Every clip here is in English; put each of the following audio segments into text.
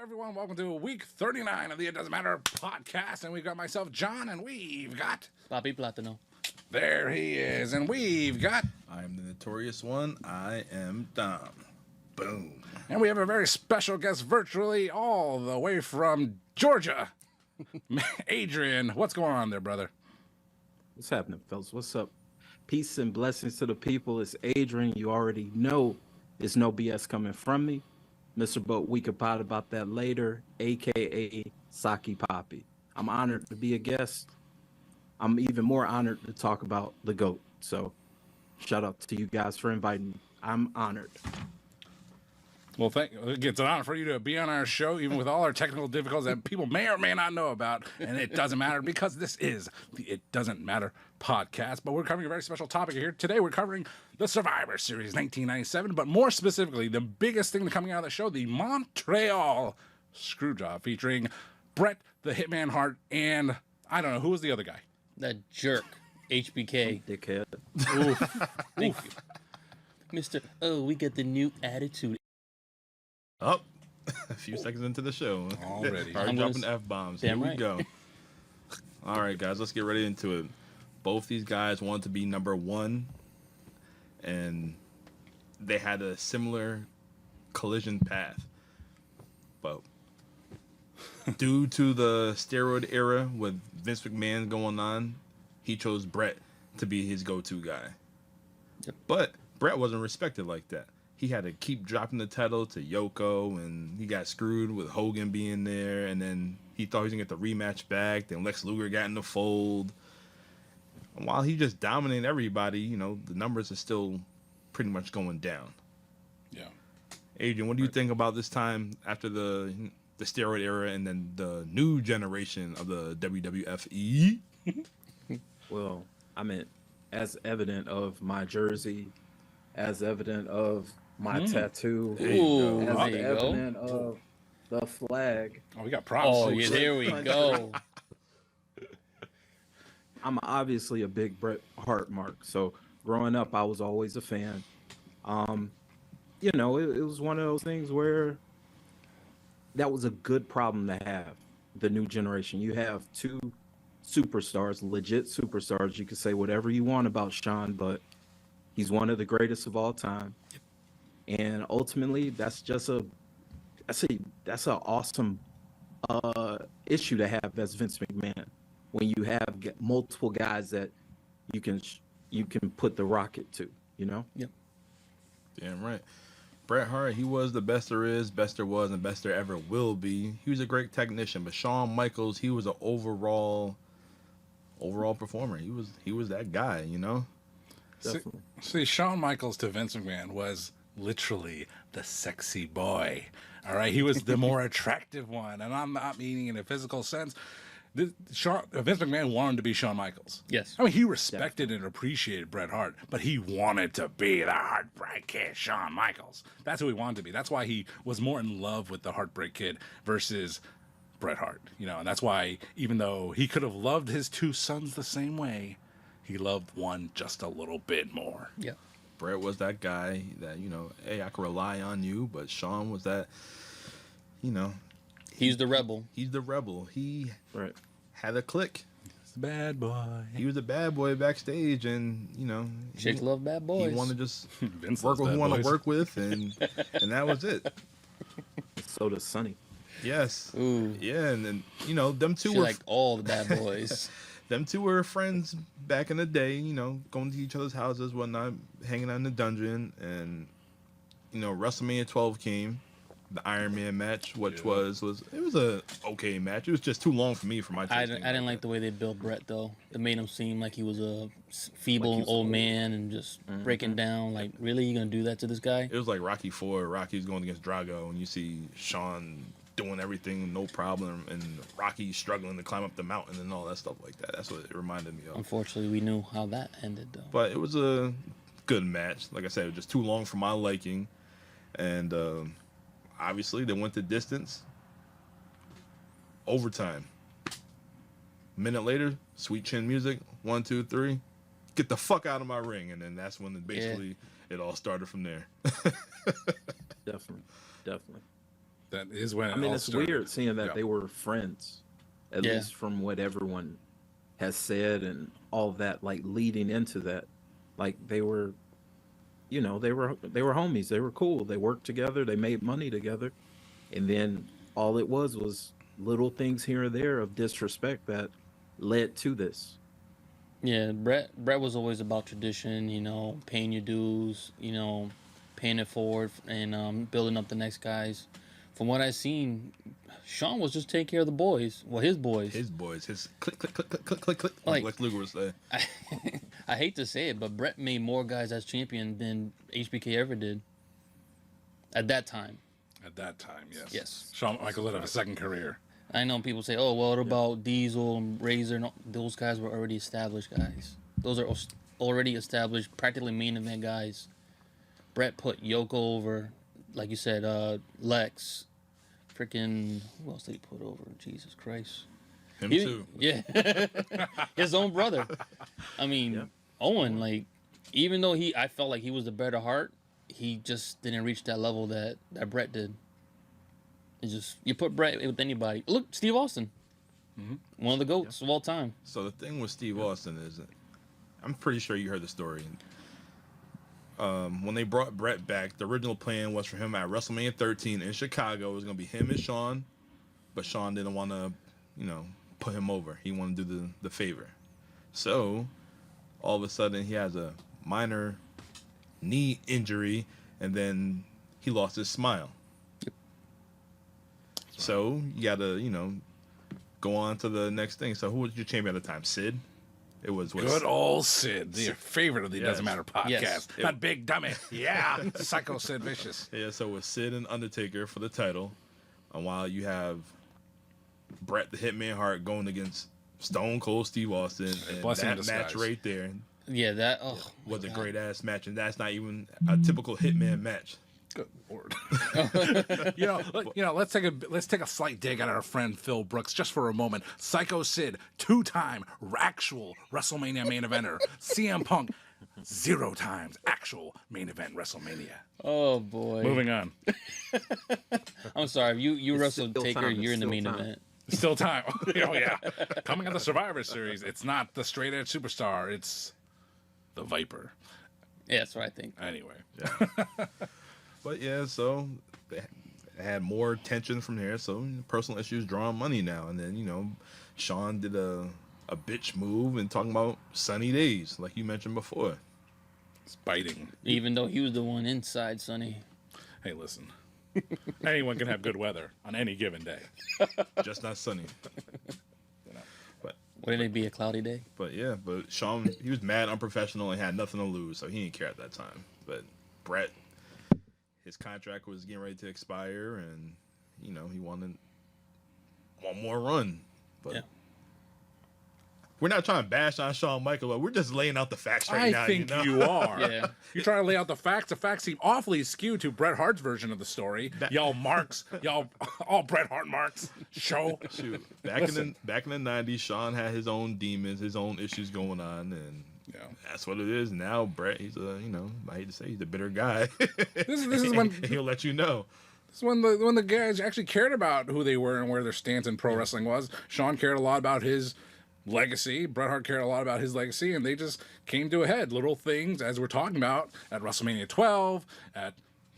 everyone. Welcome to week 39 of the It Doesn't Matter podcast. And we've got myself, John, and we've got... Bobby Platano. There he is. And we've got... I am the Notorious One. I am Dom. Boom. And we have a very special guest virtually all the way from Georgia. Adrian, what's going on there, brother? What's happening, fellas? What's up? Peace and blessings to the people. It's Adrian. You already know there's no BS coming from me. Mr. Boat, we could pot about that later, a.k.a. Saki Poppy. I'm honored to be a guest. I'm even more honored to talk about the GOAT. So shout out to you guys for inviting me. I'm honored. Well, it's an honor for you to be on our show, even with all our technical difficulties that people may or may not know about. And it doesn't matter because this is the It Doesn't Matter podcast. But we're covering a very special topic here. Today, we're covering the Survivor Series 1997. But more specifically, the biggest thing coming out of the show, the Montreal ScrewJob, featuring Bret, the Hitman Hart, and I don't know, who was the other guy? That jerk, HBK. Dickhead. Oof. Thank you. Mr. Oh, we got the new attitude. Oh, a few seconds into the show. Already. Already dropping F-bombs. Here we go. All right, guys, let's get right into it. Both these guys wanted to be number one, and they had a similar collision path. But due to the steroid era with Vince McMahon going on, he chose Bret to be his go-to guy. Yep. But Bret wasn't respected like that. He had to keep dropping the title to Yoko, and he got screwed with Hogan being there, and then he thought he was going to get the rematch back. Then Lex Luger got in the fold. And while he just dominated everybody, you know, the numbers are still pretty much going down. Yeah. Adrian, what do you think about this time after the steroid era and then the new generation of the WWFE? Well, I mean, as evident of my jersey, as evident of my tattoo, Ooh, as there you evident of the flag. Oh, we got props. Oh, yeah, there we go. I'm obviously a big Bret Hart mark. So growing up, I was always a fan. You know, it was one of those things where that was a good problem to have. The new generation. You have two superstars, legit superstars. You can say whatever you want about Shawn, but he's one of the greatest of all time. And ultimately, that's an awesome issue to have as Vince McMahon, when you have multiple guys that you can put the rocket to, you know? Yep. Damn right. Bret Hart, he was the best there is, best there was, and best there ever will be. He was a great technician, but Shawn Michaels, he was an overall performer. He was that guy, you know? Definitely. See, Shawn Michaels to Vince McMahon was literally the sexy boy. All right, he was the more attractive one, and I'm not meaning in a physical sense. Vince McMahon wanted to be Shawn Michaels. Yes. I mean, he respected and appreciated Bret Hart, but he wanted to be the Heartbreak Kid, Shawn Michaels. That's who he wanted to be. That's why he was more in love with the Heartbreak Kid versus Bret Hart. You know, and that's why, even though he could have loved his two sons the same way, he loved one just a little bit more. Yeah. Bret was that guy that, you know, hey, I can rely on you, but Shawn was that, you know. He's the rebel. He's the rebel. He had a click. He's the bad boy. He was a bad boy backstage, and, you know. Chicks love bad boys. He wanted to just Vince work with who he wanted to work with, and that was it. So does Sonny. Yes. Ooh. Yeah, and then, you know, them two She were... liked all the bad boys. Them two were friends back in the day, you know, going to each other's houses, whatnot, hanging out in the dungeon. And, you know, WrestleMania 12 came, the Iron Man match, which was a okay match. It was just too long for me for my taste. I didn't like the way they built Bret, though. It made him seem like he was a feeble old man and just breaking down. Like, really? You going to do that to this guy? It was like Rocky IV. Rocky's going against Drago, and you see Shawn doing everything, no problem, and Rocky struggling to climb up the mountain and all that stuff like that. That's what it reminded me of. Unfortunately, we knew how that ended, though. But it was a good match. Like I said, it was just too long for my liking. And obviously, they went the distance. Overtime. A minute later, sweet chin music. 1, 2, 3. Get the fuck out of my ring. And then that's when it all started from there. Definitely. That is when I mean, all it's started. weird seeing that Yeah. they were friends, at Yeah. least from what everyone has said and all that, like leading into that. Like they were, they were homies. They were cool. They worked together. They made money together, and then all it was little things here and there of disrespect that led to this. Yeah, Bret was always about tradition, paying your dues, paying it forward and building up the next guys. From what I've seen, Sean was just taking care of the boys. Well, his boys. His boys, his click, click, click, click, click, click, click. Like- Lex Luger was there. I hate to say it, but Bret made more guys as champion than HBK ever did. At that time. At that time, yes. Yes. Shawn Michaels had a second career. I know people say, "Oh, well, what about Diesel and Razor?" No, those guys were already established guys. Those are already established, practically main event guys. Bret put Yoko over, like you said, Lex, freaking who else did he put over? Jesus Christ, Him He- too. Yeah, his own brother. I mean, Yeah. Owen. Like, even though I felt like he was the better heart, he just didn't reach that level that Bret did. It's just you put Bret with anybody. Look, Steve Austin, one of the goats of all time. So the thing with Steve Austin is, I'm pretty sure you heard the story. When they brought Bret back, the original plan was for him at WrestleMania 13 in Chicago. It was going to be him and Shawn, but Shawn didn't want to, put him over. He wanted to do the favor. So all of a sudden he has a minor knee injury, and then he lost his smile. So you got to, go on to the next thing. So who was your champion at the time? Sid? It was Good old Sid, the favorite of the Yes. Doesn't Matter podcast. Yes. That big dummy. Yeah. Psycho Sid Vicious. Yeah, so it was Sid and Undertaker for the title. And while you have Bret the Hitman Hart going against Stone Cold Steve Austin, and Blessing in that match disguise. right there Yeah, that was my a God. great ass match, and that's not even a typical Hitman match. Good Lord. Let's take a slight dig at our friend Phil Brooks just for a moment. Psycho Sid, 2-time actual WrestleMania main eventer. CM Punk, 0 times actual main event WrestleMania. Oh boy. Moving on. I'm sorry. You wrestled still Taker. time. You're in the It's main still time. event. Still time. Oh yeah. Coming on the Survivor Series, it's not the straight edge superstar, it's the Viper. Yeah, that's what I think. Anyway. But yeah, so they had more tension from there. So personal issues drawing money now, and then Shawn did a bitch move and talking about sunny days, like you mentioned before. It's biting. Even though he was the one inside, Sonny. Hey, listen. Anyone can have good weather on any given day. Just not sunny. Wouldn't it be a cloudy day? But yeah, but Shawn, he was mad, unprofessional, and had nothing to lose, so he didn't care at that time. But Bret, his contract was getting ready to expire, and he wanted one more run. But Yeah. we're not trying to bash on Shawn Michaels, but we're just laying out the facts right now. I think you know? you are. Yeah. You're trying to lay out the facts. The facts seem awfully skewed to Bret Hart's version of the story. Y'all marks, y'all all Bret Hart marks. Show. Shoot, back in the '90s, Shawn had his own demons, his own issues going on, and Yeah. that's what it is. Now Bret, he's I hate to say, he's a bitter guy. This is when He'll let you know. this is when the guys actually cared about who they were and where their stance in pro wrestling was. Shawn cared a lot about his legacy. Bret Hart cared a lot about his legacy, and they just came to a head. Little things, as we're talking about, at WrestleMania 12, at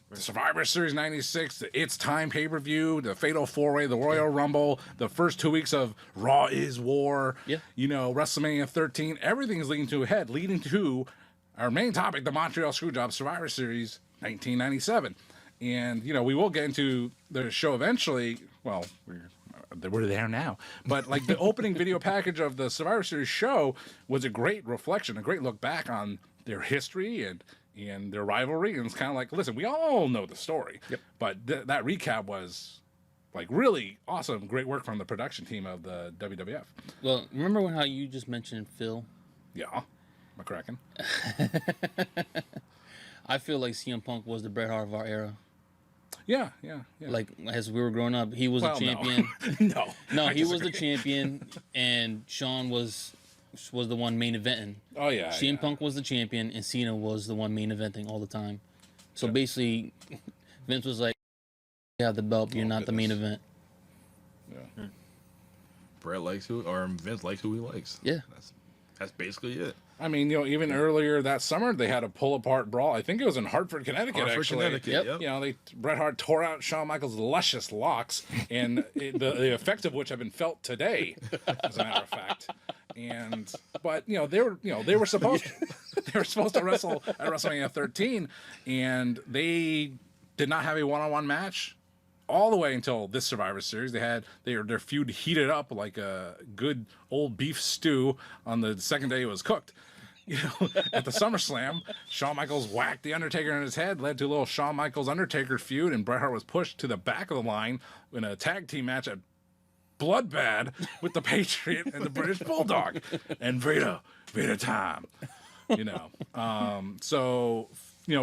the Survivor Series 96, the It's Time pay-per-view, the Fatal 4-Way, the Royal Rumble, the first 2 weeks of Raw is War, Yeah. WrestleMania 13, everything's leading to a head, leading to our main topic, the Montreal ScrewJob Survivor Series 1997. And, we will get into the show eventually. Well, we're there now. But like the opening video package of the Survivor Series show was a great reflection, a great look back on their history and their rivalry. And it's kind of like, listen, we all know the story. Yep. But that recap was like really awesome. Great work from the production team of the WWF. Well, remember how you just mentioned Phil? Yeah. McCracken. I feel like CM Punk was the Bret Hart of our era. Yeah. Like, as we were growing up, he was Well, the champion. No. No, I he was the disagree. champion, and Shawn was the one main eventing. Oh, yeah. CM Punk was the champion, and Cena was the one main eventing all the time. So basically, Vince was like, Yeah, the belt, but you're Oh, not the main goodness. event. Yeah. Bret likes who, or Vince likes who he likes. Yeah. That's basically it. I mean, even earlier that summer, they had a pull-apart brawl. I think it was in Hartford, Connecticut, actually. Connecticut. Yep. Yep. Bret Hart tore out Shawn Michaels' luscious locks, and the effects of which have been felt today, as a matter of fact. But they were supposed to wrestle at WrestleMania 13, and they did not have a one-on-one match all the way until this Survivor Series. Their feud heated up like a good old beef stew on the second day it was cooked. At the SummerSlam, Shawn Michaels whacked The Undertaker in his head, led to a little Shawn Michaels Undertaker feud, and Bret Hart was pushed to the back of the line in a tag team match at Bloodbad with the Patriot and the British Bulldog and Vader time.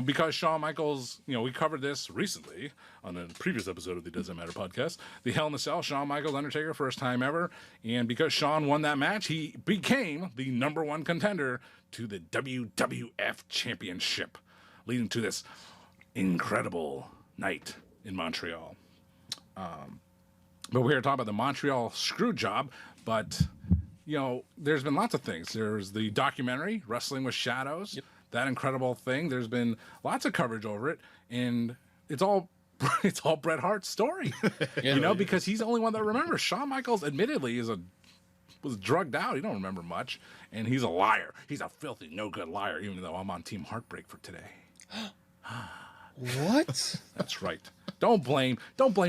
Because Shawn Michaels, we covered this recently on a previous episode of the Doesn't Matter podcast, the Hell in a Cell, Shawn Michaels, Undertaker, first time ever. And because Shawn won that match, he became the #1 contender to the WWF Championship, leading to this incredible night in Montreal. But we're here to talk about the Montreal ScrewJob, but there's been lots of things. There's the documentary, Wrestling with Shadows. Yep. That incredible thing. There's been lots of coverage over it, and it's all Bret Hart's story. Because he's the only one that remembers. Shawn Michaels, admittedly, was drugged out. He don't remember much, and he's a liar. He's a filthy, no good liar. Even though I'm on Team Heartbreak for today. What? That's right. Don't blame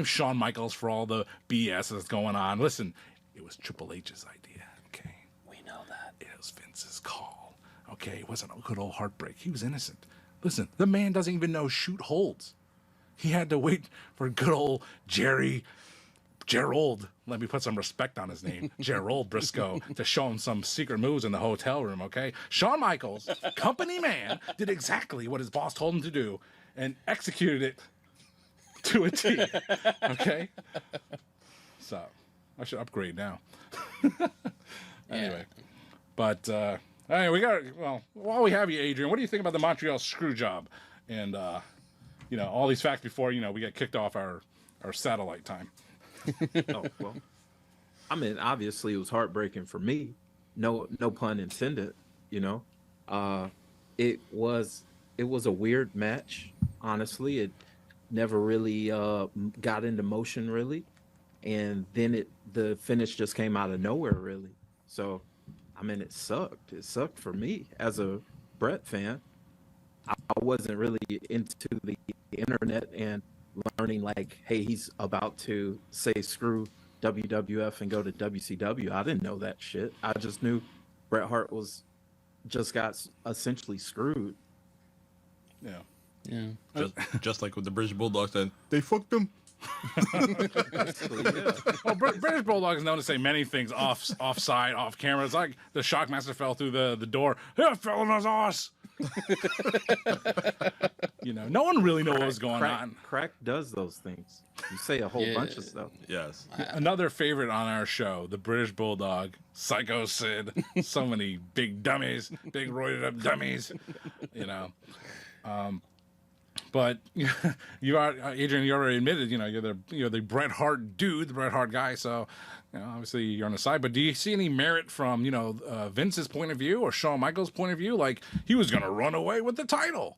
Shawn Michaels for all the BS that's going on. Listen, it was Triple H's idea. Okay, We know that. it was Vince's call. Okay, it wasn't a good old heartbreak. He was innocent. Listen, the man doesn't even know shoot holds. He had to wait for good old Gerald, let me put some respect on his name, Gerald Briscoe, to show him some secret moves in the hotel room, okay? Shawn Michaels, company man, did exactly what his boss told him to do and executed it to a T, okay? So, I should upgrade now. Anyway, but... All right, while we have you, Adrian, what do you think about the Montreal ScrewJob and, all these facts before, we get kicked off our satellite time? Oh, well, I mean, obviously it was heartbreaking for me. No pun intended, It was a weird match, honestly. It never really got into motion, really. And then the finish just came out of nowhere, really. So... I mean, it sucked. It sucked for me as a Bret fan. I wasn't really into the internet and learning like, hey, he's about to say screw WWF and go to WCW. I didn't know that shit. I just knew Bret Hart got essentially screwed. Yeah. Yeah. Just like with the British Bulldogs said, they fucked him. Well, British Bulldog is known to say many things offside, off camera. It's like the Shockmaster fell through the door. Yeah, fell on his ass. No one really knew what was going on. Crack does those things. You say a whole bunch of stuff. Yes. Another favorite on our show, the British Bulldog, Psycho Sid. So many big dummies, big roided up dummies. But you are, Adrian. You already admitted, you're the Bret Hart dude, the Bret Hart guy. So, obviously you're on the side. But do you see any merit from Vince's point of view or Shawn Michaels' point of view? Like he was going to run away with the title,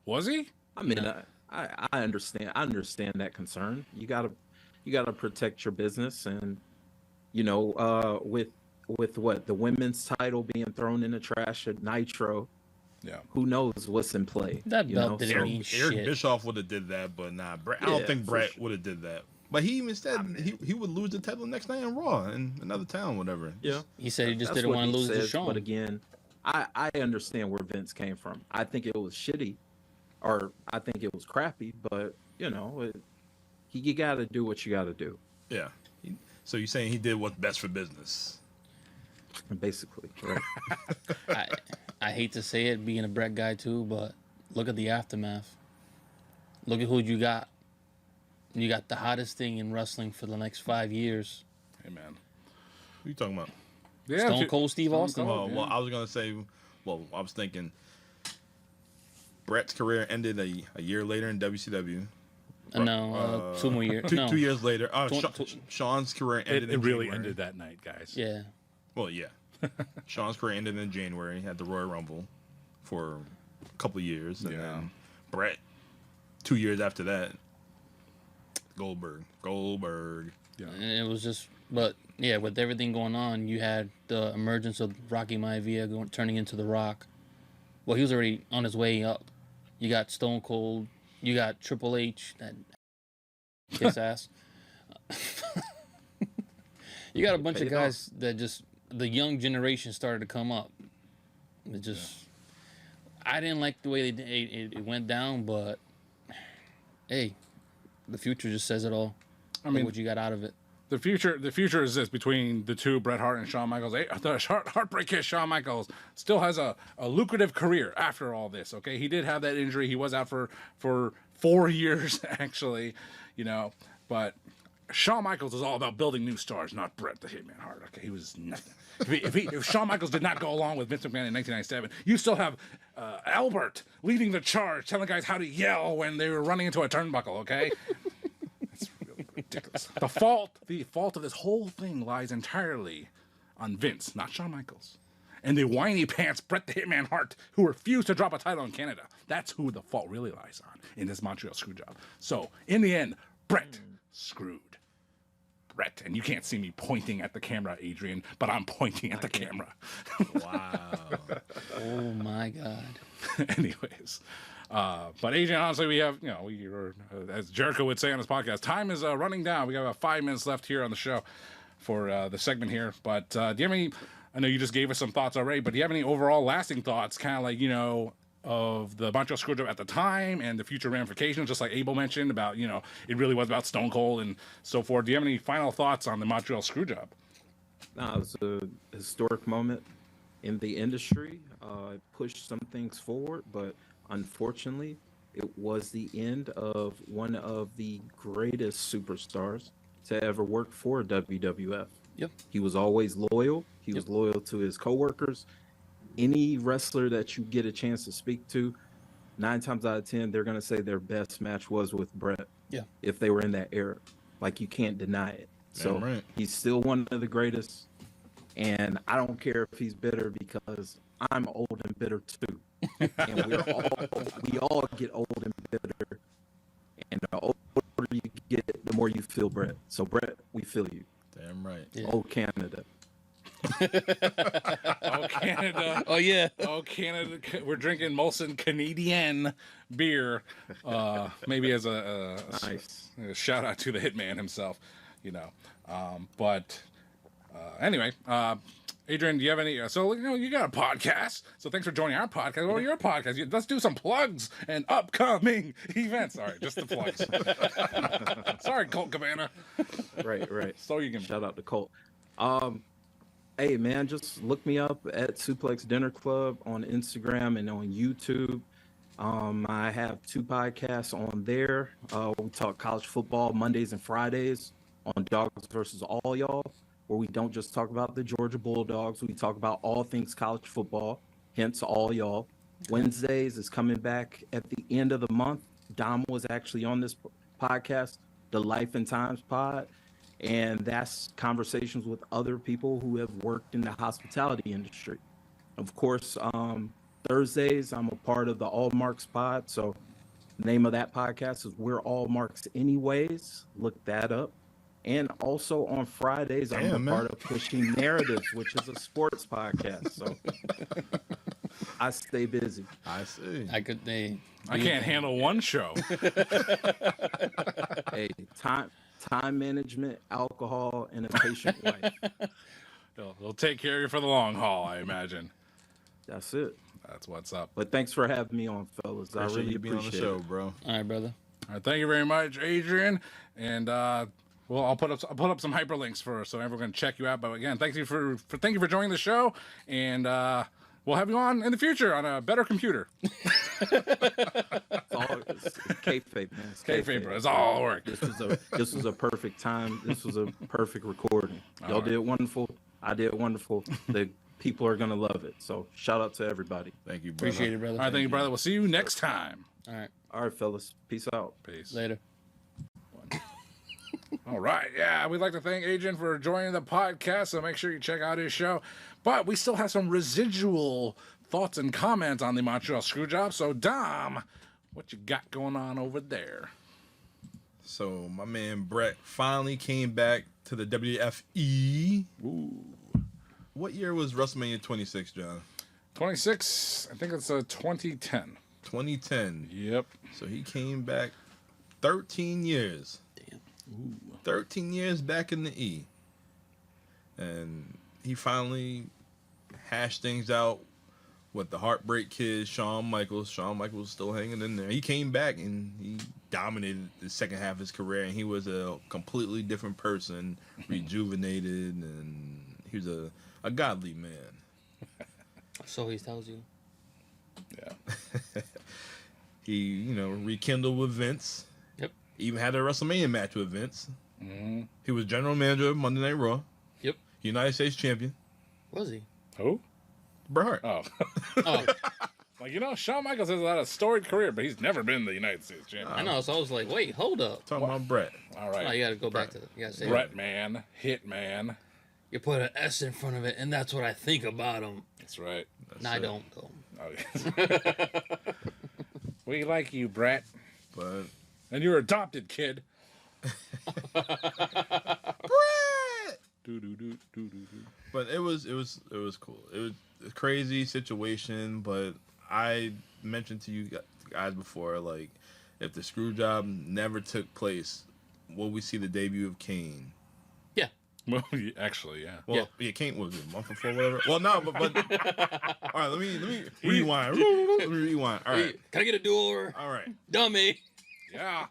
was he? I mean, I understand. I understand that concern. You gotta protect your business, and with what the women's title being thrown in the trash at Nitro. Yeah. Who knows what's in play? That belt didn't mean Eric shit. Bischoff would have did that, but nah, Bret. I don't think Bret sure. would have did that. But he even said he would lose the title next night on Raw in another town, whatever. Yeah. He said he just That's didn't what want to he lose to says, Shawn. But again, I understand where Vince came from. I think it was shitty, or I think it was crappy. But you got to do what you got to do. Yeah. So you're saying he did what's best for business? Basically, right? I hate to say it, being a Bret guy too, but look at the aftermath. Look at who you got. You got the hottest thing in wrestling for the next 5 years. Hey man, What are you talking about? yeah, Stone Cold Steve Austin. Cold. Well, I was gonna say. Well, I was thinking. Bret's career ended a year later in WCW. No, 2 more years. No. 2 years later. Tw- Sean's career ended. It really January. ended that night, guys. Yeah. Well, yeah. Sean's career ended in January at the Royal Rumble for a couple of years, and then Bret 2 years after that. Goldberg. Yeah. And it was just, but yeah, with everything going on, you had the emergence of Rocky Maivia turning into The Rock. Well, he was already on his way up. You got Stone Cold. You got Triple H, that kiss ass. You got a bunch of guys that just, the young generation started to come up. It just, I didn't like the way it went down, but hey, the future just says it all. I mean, what you got out of it. The future is this between the two, Bret Hart and Shawn Michaels. The Heartbreak Kid Shawn Michaels still has a lucrative career after all this. Okay, he did have that injury. He was out for 4 years actually, But Shawn Michaels is all about building new stars, not Bret the Hitman Hart. Okay, he was nothing. If Shawn Michaels did not go along with Vince McMahon in 1997, you still have Albert leading the charge, telling guys how to yell when they were running into a turnbuckle. Okay. Ridiculous. The fault of this whole thing lies entirely on Vince, not Shawn Michaels. And the whiny pants Bret the Hitman Hart, who refused to drop a title in Canada. That's who the fault really lies on in this Montreal ScrewJob. So, in the end, Bret screwed Bret. And you can't see me pointing at the camera, Adrian, but I'm pointing at the camera. Wow. Oh my God. Anyways. But Adrian, honestly, we have, as Jericho would say on his podcast, time is running down. We got about 5 minutes left here on the show for the segment here. But do you have any, I know you just gave us some thoughts already, but do you have any overall lasting thoughts, kind of like, of the Montreal ScrewJob at the time and the future ramifications, just like Abel mentioned about, it really was about Stone Cold and so forth. Do you have any final thoughts on the Montreal ScrewJob? It was a historic moment in the industry. It pushed some things forward, but unfortunately, it was the end of one of the greatest superstars to ever work for WWF. Yep. He was always loyal. He was loyal to his coworkers. Any wrestler that you get a chance to speak to, 9 times out of 10, they're going to say their best match was with Bret. Yeah. If they were in that era. Like, you can't deny it. So he's still one of the greatest. And I don't care if he's bitter, because I'm old and bitter too. And we all get old and bitter. And the older you get, the more you feel Bret. So Bret, we feel you. Damn right. Yeah. Oh, Canada. Oh, Canada. Oh, yeah. Oh, Canada. We're drinking Molson Canadian beer. Maybe as a shout out to the Hitman himself, Anyway, Adrian, do you have any? So you got a podcast. So thanks for joining our podcast. Well, your podcast. Let's do some plugs and upcoming events. All right, just the plugs. Sorry, Colt Cabana. Right. So you can shout out to Colt. Hey man, just look me up at Suplex Dinner Club on Instagram and on YouTube. I have 2 podcasts on there. We talk college football Mondays and Fridays on Dogs versus All Y'all, where we don't just talk about the Georgia Bulldogs. We talk about all things college football, hence All Y'all. Wednesdays is coming back at the end of the month. Dom was actually on this podcast, the Life and Times pod, and that's conversations with other people who have worked in the hospitality industry. Of course, Thursdays, I'm a part of the All Marks pod, so the name of that podcast is We're All Marks Anyways. Look that up. And also on Fridays, I'm a part of Pushing Narratives, which is a sports podcast. So I stay busy. I see. I can't handle one show. Hey, time management, alcohol, and a patient wife. They'll take care of you for the long haul, I imagine. That's it. That's what's up. But thanks for having me on, fellas. I really being on the show, bro. All right, brother. All right, thank you very much, Adrian. And well, I'll put up some hyperlinks so everyone can check you out. But again, thank you for joining the show, and we'll have you on in the future on a better computer. It's kayfabe, man. It's kayfabe, bro. It's all work. This was a perfect time. This was a perfect recording. Y'all did wonderful. I did wonderful. The people are gonna love it. So shout out to everybody. Thank you, brother. Appreciate it, brother. All right, thank you, brother. We'll see you next time. All right. All right, fellas. Peace out. Peace. Later. All right. Yeah, we'd like to thank Adrian for joining the podcast, so make sure you check out his show. But we still have some residual thoughts and comments on the Montreal ScrewJob. So, Dom, what you got going on over there? So, my man Bret finally came back to the WFE. Ooh. What year was WrestleMania 26, John? 26, I think it's 2010. 2010. Yep. So, he came back 13 years. Damn. Ooh. 13 years back in the E. And he finally hashed things out with the Heartbreak Kid, Shawn Michaels. Shawn Michaels was still hanging in there. He came back and he dominated the second half of his career, and he was a completely different person, rejuvenated, and he was a godly man. So he tells you. Yeah. He, rekindled with Vince. Yep. Even had a WrestleMania match with Vince. Mm-hmm. He was general manager of Monday Night Raw. Yep. United States champion. Was he? Who? Bret Hart. Oh. Oh, Like, Shawn Michaels has had a storied career, but he's never been the United States champion. I know. So I was like, wait, hold up. Talking about Bret. All right. Oh, you got to go back to it. You got to say Bret Man, Hitman. You put an S in front of it, and that's what I think about him. That's right. No, I don't, though. Oh, yes. We like you, Bret. But And you're adopted, kid. Bret. But it was cool. It was a crazy situation, but I mentioned to you guys before, like, if the screw job never took place, will we see the debut of Kane? Yeah. Well, actually, yeah. Well, yeah, Kane was it a month before, whatever. Well, no, but all right. Let me rewind. Let me rewind. All right. Can I get a do-over? All right. Dummy. Yeah.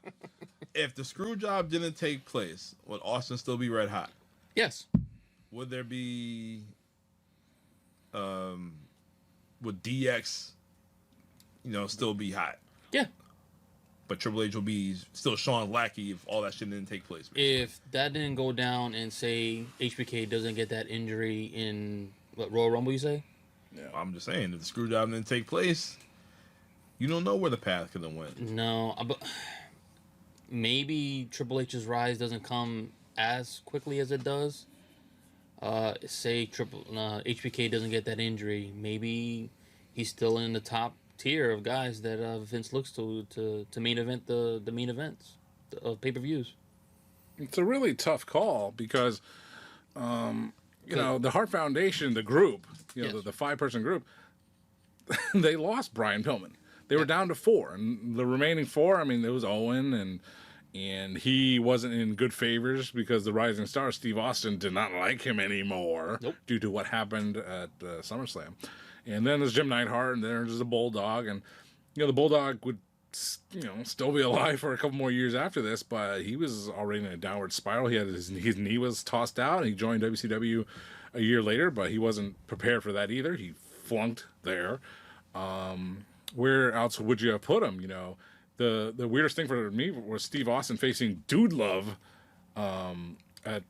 If the screw job didn't take place, would Austin still be red hot? Yes. Would there be would DX still be hot? Yeah. But Triple H will be still Sean Lackey if all that shit didn't take place. If that didn't go down and say HBK doesn't get that injury in Royal Rumble, you say? Yeah. I'm just saying, if the screw job didn't take place, you don't know where the path could have went. No, but maybe Triple H's rise doesn't come as quickly as it does. Say HBK doesn't get that injury, maybe he's still in the top tier of guys that Vince looks to main event the main events of pay-per-views. It's a really tough call because, the Hart Foundation, the group, Yes. the 5-person group, they lost Brian Pillman. They were down to 4, and the remaining 4, there was Owen, and he wasn't in good favors because the rising star, Steve Austin, did not like him anymore due to what happened at SummerSlam. And then there's Jim Neidhart, and then there's the Bulldog, and the Bulldog would still be alive for a couple more years after this, but he was already in a downward spiral. He had his knee was tossed out, and he joined WCW a year later, but he wasn't prepared for that either. He flunked there. Where else would you have put him? The weirdest thing for me was Steve Austin facing Dude Love as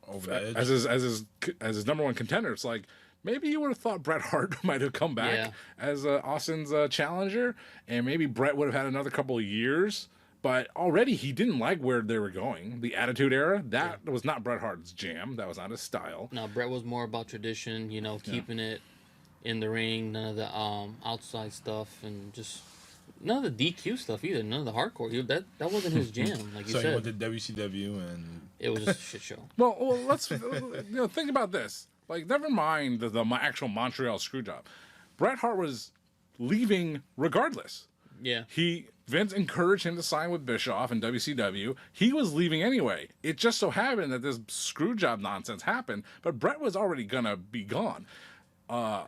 his number one contender. It's like, maybe you would have thought Bret Hart might have come back as Austin's challenger, and maybe Bret would have had another couple of years. But already he didn't like where they were going. The Attitude Era, that was not Bret Hart's jam. That was not his style. No, Bret was more about tradition, keeping it in the ring, none of the outside stuff, and just none of the DQ stuff either, none of the hardcore. That wasn't his jam, like you So said. he went to WCW, and It was just a shit show. Well, let's think about this. Like, never mind the actual Montreal ScrewJob. Bret Hart was leaving regardless. Yeah. Vince encouraged him to sign with Bischoff and WCW. He was leaving anyway. It just so happened that this ScrewJob nonsense happened, but Bret was already gonna be gone.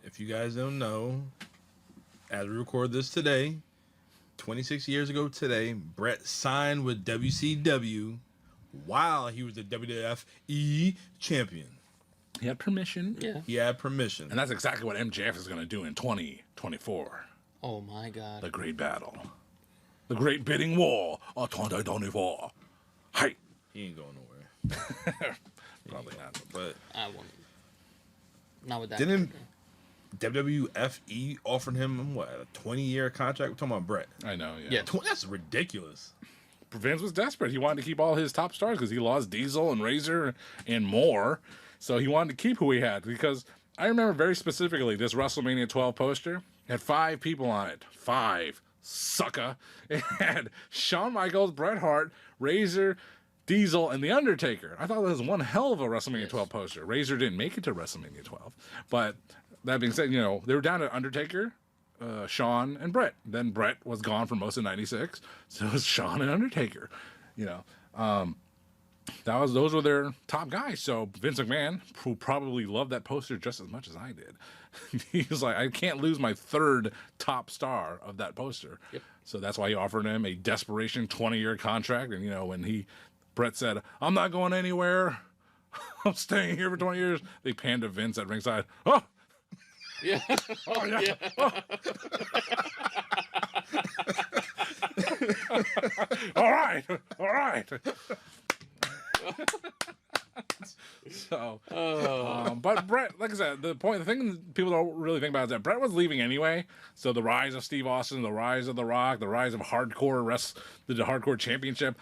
if you guys don't know, as we record this today, 26 years ago today, Bret signed with WCW while he was the WWF champion. He had permission. Yeah. He had permission. And that's exactly what MJF is gonna do in 2024. Oh my God. The Great Battle. The Great Bidding War of 2024. Hey. He ain't going nowhere. Probably not. But I won't. Not with that. didn't WWFE offered him, what, a 20-year contract? We're talking about Bret. I know, Yeah. That's ridiculous. Vince was desperate. He wanted to keep all his top stars because he lost Diesel and Razor and more. So he wanted to keep who he had, because I remember very specifically this WrestleMania 12 poster had 5 people on it. 5. Sucker. It had Shawn Michaels, Bret Hart, Razor, Diesel, and The Undertaker. I thought that was one hell of a WrestleMania 12 poster. Razor didn't make it to WrestleMania 12. But that being said, they were down to Undertaker, Shawn, and Bret. Then Bret was gone for most of 96. So it was Shawn and Undertaker. Those were their top guys. So Vince McMahon, who probably loved that poster just as much as I did, he was like, I can't lose my 3rd top star of that poster. Yep. So that's why he offered him a desperation 20-year contract. And when Bret said, I'm not going anywhere, I'm staying here for 20 years, they panned to Vince at ringside. Oh, Yeah. oh yeah. Yeah. Oh. All right. So, but Bret, like I said, the thing people don't really think about is that Bret was leaving anyway. So the rise of Steve Austin, the rise of The Rock, the rise of the hardcore championship,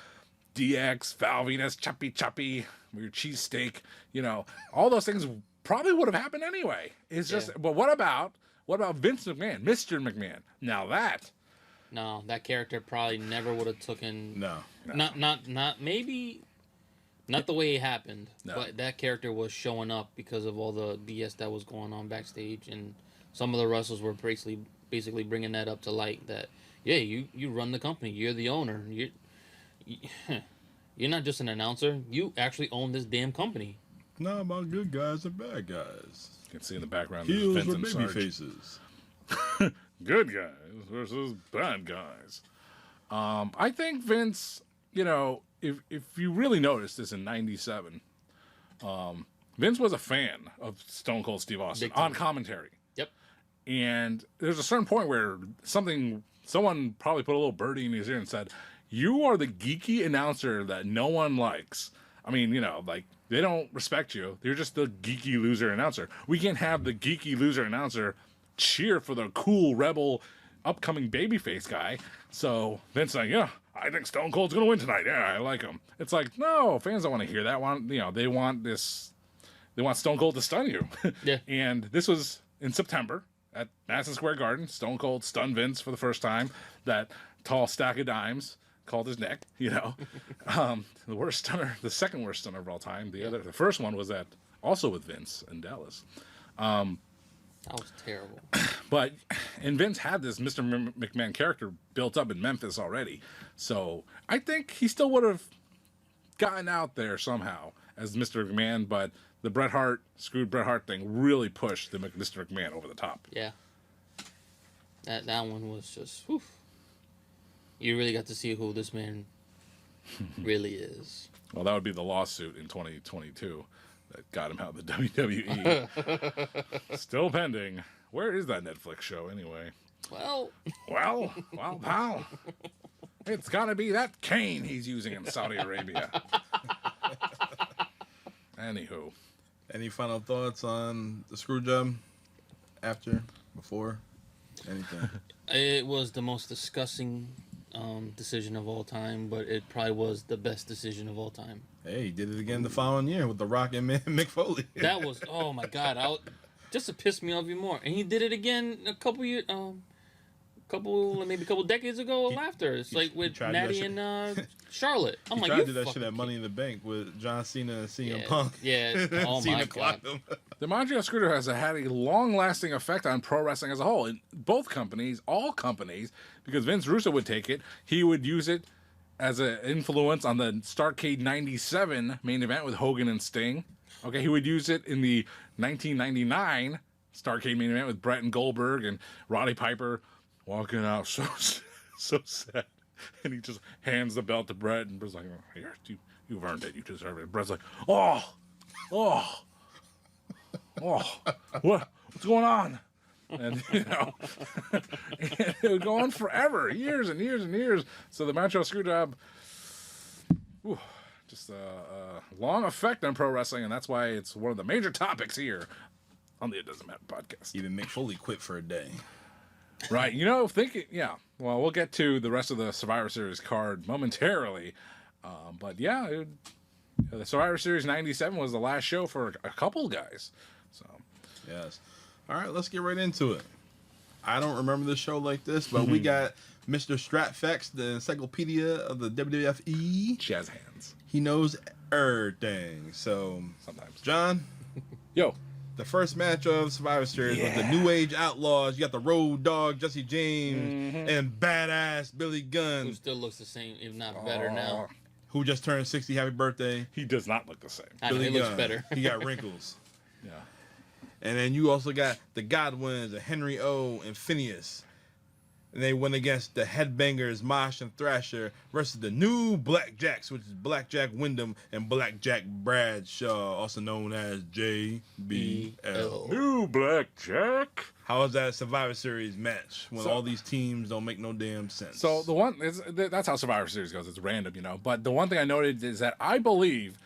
DX, Val Venus, Choppy, your cheesesteak, all those things probably would have happened anyway. It's just, but what about Vince McMahon, Mr. McMahon? Now that. No, that character probably never would have taken. No. Not maybe. Not the way it happened, No. but that character was showing up because of all the BS that was going on backstage, and some of the wrestlers were basically bringing that up to light. That you run the company, you're the owner, you're not just an announcer, you actually own this damn company. Not about good guys and bad guys. You can see in the background. Heels Vince or and baby Sarge. faces. Good guys versus bad guys. I think Vince, if you really noticed this in '97, Vince was a fan of Stone Cold Steve Austin on commentary. Yep. And there's a certain point where someone probably put a little birdie in his ear and said, "You are the geeky announcer that no one likes." I mean, they don't respect you. You're just the geeky loser announcer. We can't have the geeky loser announcer cheer for the cool rebel upcoming babyface guy. So Vince's like, I think Stone Cold's gonna win tonight. Yeah, I like him. It's like, no, fans don't want to hear that. They want Stone Cold to stun you. Yeah. And this was in September at Madison Square Garden. Stone Cold stunned Vince for the first time. That tall stack of dimes called his neck. The second worst stunner of all time. The first one was also with Vince in Dallas. That was terrible. And Vince had this Mr. McMahon character built up in Memphis already. So I think he still would have gotten out there somehow as Mr. McMahon, but the screwed Bret Hart thing really pushed the Mr. McMahon over the top. Yeah. That one was just, whew. You really got to see who this man really is. Well, that would be the lawsuit in 2022 that got him out of the WWE. Still pending. Where is that Netflix show anyway? Well, pal. It's got to be that cane he's using in Saudi Arabia. Anywho. Any final thoughts on the screw job? After? Before? Anything? it was the most disgusting decision of all time, but it probably was the best decision of all time. Hey, he did it again the following year with The Rock and Mick Foley. That was, oh my God, just to piss me off even more. And he did it again a couple years, maybe a couple decades ago after. It's like with Natty and Charlotte. I'm he like, tried you to do that shit at Money in the Bank with John Cena and CM Punk. Yeah. Oh my God. The Montreal ScrewJob has had a long-lasting effect on pro wrestling as a whole. In both companies, all companies, because Vince Russo would take it, he would use it as an influence on the Starrcade 97 main event with Hogan and Sting. Okay, he would use it in the 1999 Starrcade main event with Bret and Goldberg and Roddy Piper walking out so sad. And he just hands the belt to Bret, and Bret's like, oh, here, you've earned it. You deserve it. Bret's like, what's going on? And, and it would go on forever, years and years and years. So the Montreal ScrewJob, just a long effect on pro wrestling, and that's why it's one of the major topics here on the It Doesn't Matter podcast. Even Mick Foley quit for a day. Right. Well, we'll get to the rest of the Survivor Series card momentarily. But yeah, the Survivor Series 97 was the last show for a couple guys. So yes. All right, let's get right into it. I don't remember the show like this, but we got Mr. Stratfex, the encyclopedia of the WWFE. jazz hands. He knows everything. So, Sometimes. John, Yo. the first match of Survivor Series was the New Age Outlaws. You got the Road Dogg, Jesse James, and badass Billy Who Gunn, still looks the same, if not better now. who just turned 60. Happy birthday. He does not look the same. I know, Billy he looks Gunn. better. He got wrinkles. Yeah. And then you also got the Godwins, and Henry O, and Phineas. And they went against the Headbangers, Mosh and Thrasher, versus the new Blackjacks, which is Blackjack Wyndham and Blackjack Bradshaw, also known as JBL. New Blackjack. How is that a Survivor Series match when all these teams don't make no damn sense? So the one is that's how Survivor Series goes. It's random, But the one thing I noted is that I believe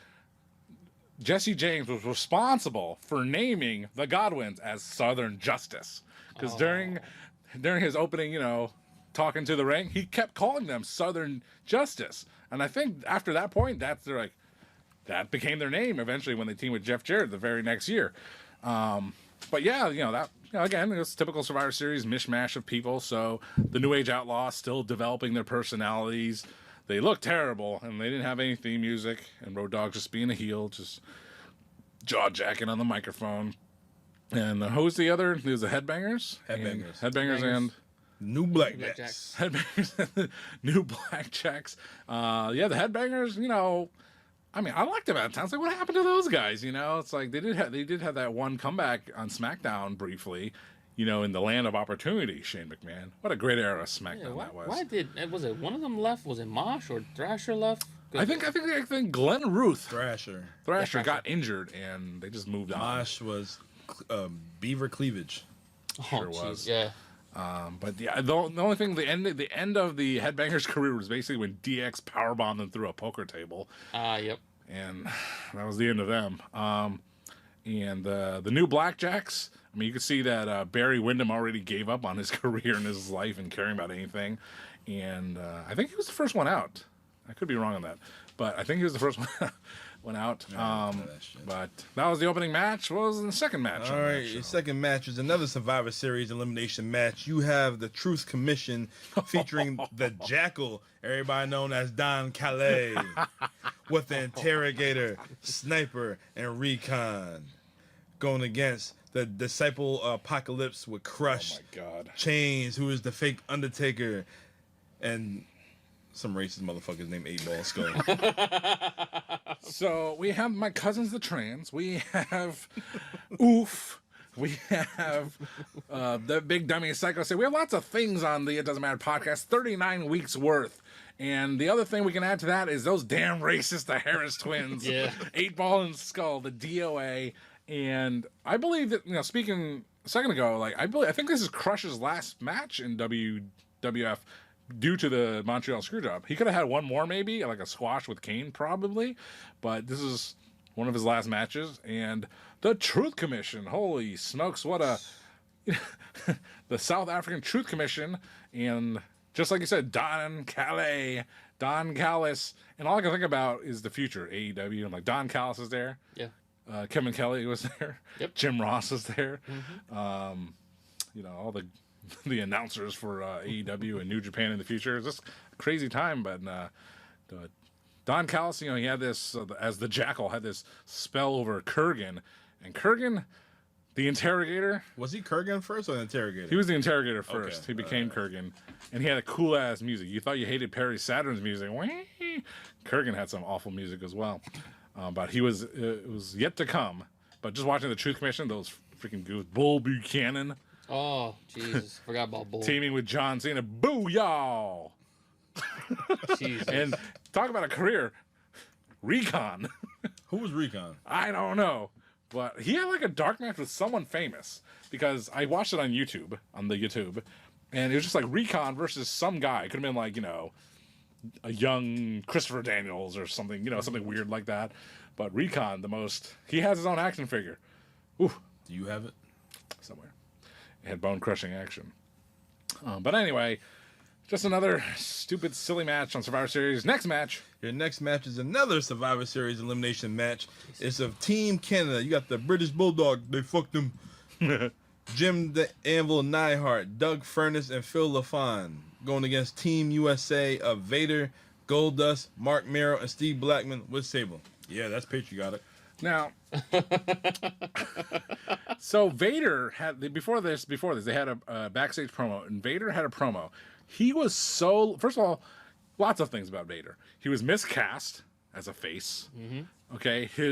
Jesse James was responsible for naming the Godwins as Southern Justice, because during his opening, talking to the ring, he kept calling them Southern Justice, and I think after that point, that became their name eventually when they teamed with Jeff Jarrett the very next year. But yeah, again, it was typical Survivor Series mishmash of people. So the New Age Outlaws still developing their personalities. They looked terrible, and they didn't have any theme music. And Road Dogg just being a heel, just jaw jacking on the microphone. And who's the other? There's the Headbangers. Headbangers and New Blackjacks. Headbangers and the New Blackjacks. The Headbangers. I mean, I liked them at times. Like, what happened to those guys? It's like they did have that one comeback on SmackDown briefly. In the land of opportunity, Shane McMahon. What a great era of SmackDown that was. Why was it one of them left? Was it Mosh or Thrasher left? I think Glenn Ruth Thrasher got injured and they just moved on. Mosh was Beaver Cleavage. Sure was. Yeah. But yeah, the only thing, the end of the Headbangers' career was basically when DX powerbombed them through a poker table. Yep. And that was the end of them. And the New Blackjacks, I mean, you could see that Barry Windham already gave up on his career and his life and caring about anything. And I think he was the first one out. I could be wrong on that. But I think he was the first one out. But that was the opening match. What was the second match? All right, your second match is another Survivor Series elimination match. You have the Truth Commission featuring the Jackal, everybody known as Don Calais, with the Interrogator, Sniper, and Recon, going against the Disciple Apocalypse with Crush, Chains, who is the fake Undertaker, and some racist motherfuckers named 8-Ball Skull. So we have My Cousins the Trans. We have Oof. We have the Big Dummy Psycho. So we have lots of things on the It Doesn't Matter podcast. 39 weeks worth. And the other thing we can add to that is those damn racists, the Harris twins. Yeah. 8-Ball and Skull, the DOA. And I believe that, speaking a second ago, I think this is Crush's last match in WWF due to the Montreal ScrewJob. He could have had one more, maybe, like a squash with Kane, probably. But this is one of his last matches. And the Truth Commission, holy smokes, what a... the South African Truth Commission, and just like you said, Don Callis, and all I can think about is the future, AEW, and like Don Callis is there. Yeah. Kevin Kelly was there. Yep. Jim Ross was there. Mm-hmm. All the announcers for AEW and New Japan in the future. It's just a crazy time, but Don Callis, he had this, as the Jackal, had this spell over Kurgan, and Kurgan, the Interrogator. Was he Kurgan first or the Interrogator? He was the Interrogator first. Okay. He became Kurgan, and he had a cool ass music. You thought you hated Perry Saturn's music. Kurgan had some awful music as well, but it was yet to come. But just watching the Truth Commission, those freaking goofs, Bull Buchanan. Oh, Jesus. Forgot about Bull. Teaming with John Cena. Boo, y'all. Jesus. And talk about a career. Recon. Who was Recon? I don't know. But he had like a dark match with someone famous. Because I watched it on the YouTube. And it was just like Recon versus some guy. It could have been like, a young Christopher Daniels or something. Something weird like that. But Recon, he has his own action figure. Ooh. Do you have it? Somewhere. It had bone-crushing action. But anyway, Just another stupid, silly match on Survivor Series. Next match. Your next match is another Survivor Series elimination match. It's of Team Canada. You got the British Bulldog. They fucked him. Jim the Anvil Neidhart, Doug Furnace, and Phil LaFon going against Team USA of Vader, Goldust, Mark Merrow, and Steve Blackman with Sable. Yeah, that's patriotic. Now, so Vader had before this they had a backstage promo, and Vader had a promo. He was so, first of all, lots of things about Vader. He was miscast as a face. Mm-hmm. Okay, he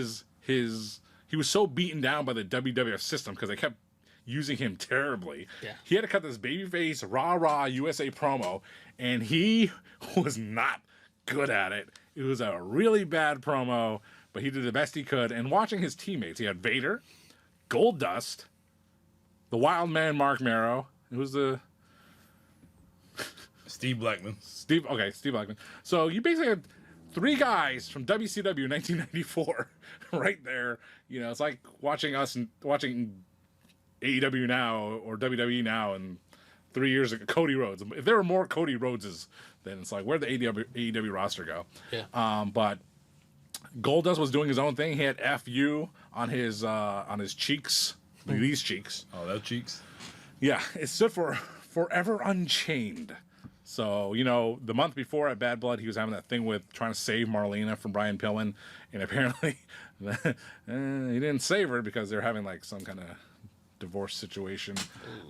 was so beaten down by the WWF system because they kept using him terribly. Yeah. He had to cut this babyface rah USA promo, and he was not good at it. It was a really bad promo, but he did the best he could. And watching his teammates, he had Vader, Goldust, the Wild Man Mark Merrow, who's the Steve Blackman. Steve Blackman. So you basically had three guys from WCW 1994 right there. You know, it's like watching AEW now or WWE now and 3 years ago, Cody Rhodes. If there were more Cody Rhodeses, then it's like, where'd the AEW roster go? Yeah. But Goldust was doing his own thing. He had FU on his cheeks. These cheeks. Oh, those cheeks? Yeah. It stood for Forever Unchained. So, you know, the month before at Bad Blood, he was having that thing with trying to save Marlena from Brian Pillman. And apparently he didn't save her because they're having like some kind of divorce situation.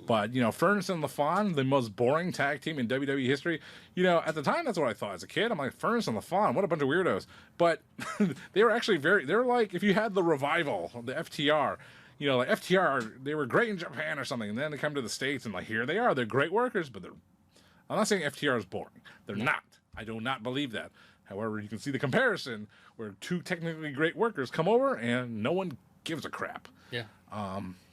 But, you know, Furnace and LaFon, the most boring tag team in WWE history. You know, at the time, that's what I thought as a kid. I'm like, Furnace and LaFon, what a bunch of weirdos. But they were actually they were like, if you had the Revival, the FTR, you know, like FTR, they were great in Japan or something. And then they come to the States and like, here they are. They're great workers, but I'm not saying FTR is boring. They're not. I do not believe that. However, you can see the comparison where two technically great workers come over and no one gives a crap. Yeah.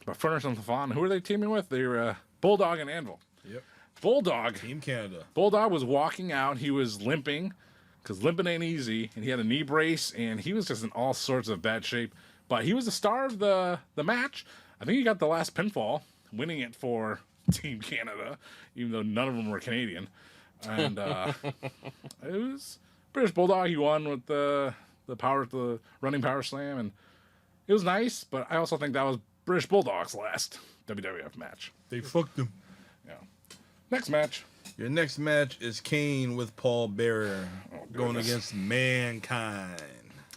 But Furnace and LaFon, who are they teaming with? They're Bulldog and Anvil. Yep. Bulldog. Team Canada. Bulldog was walking out. He was limping because limping ain't easy. And he had a knee brace and he was just in all sorts of bad shape. But he was the star of the match. I think he got the last pinfall, winning it for Team Canada, even though none of them were Canadian. And it was British Bulldog. He won with the running power slam, and it was nice. But I also think that was British Bulldog's last WWF match. They fucked him. Yeah. Next match. Your next match is Kane with Paul Bearer going against Mankind.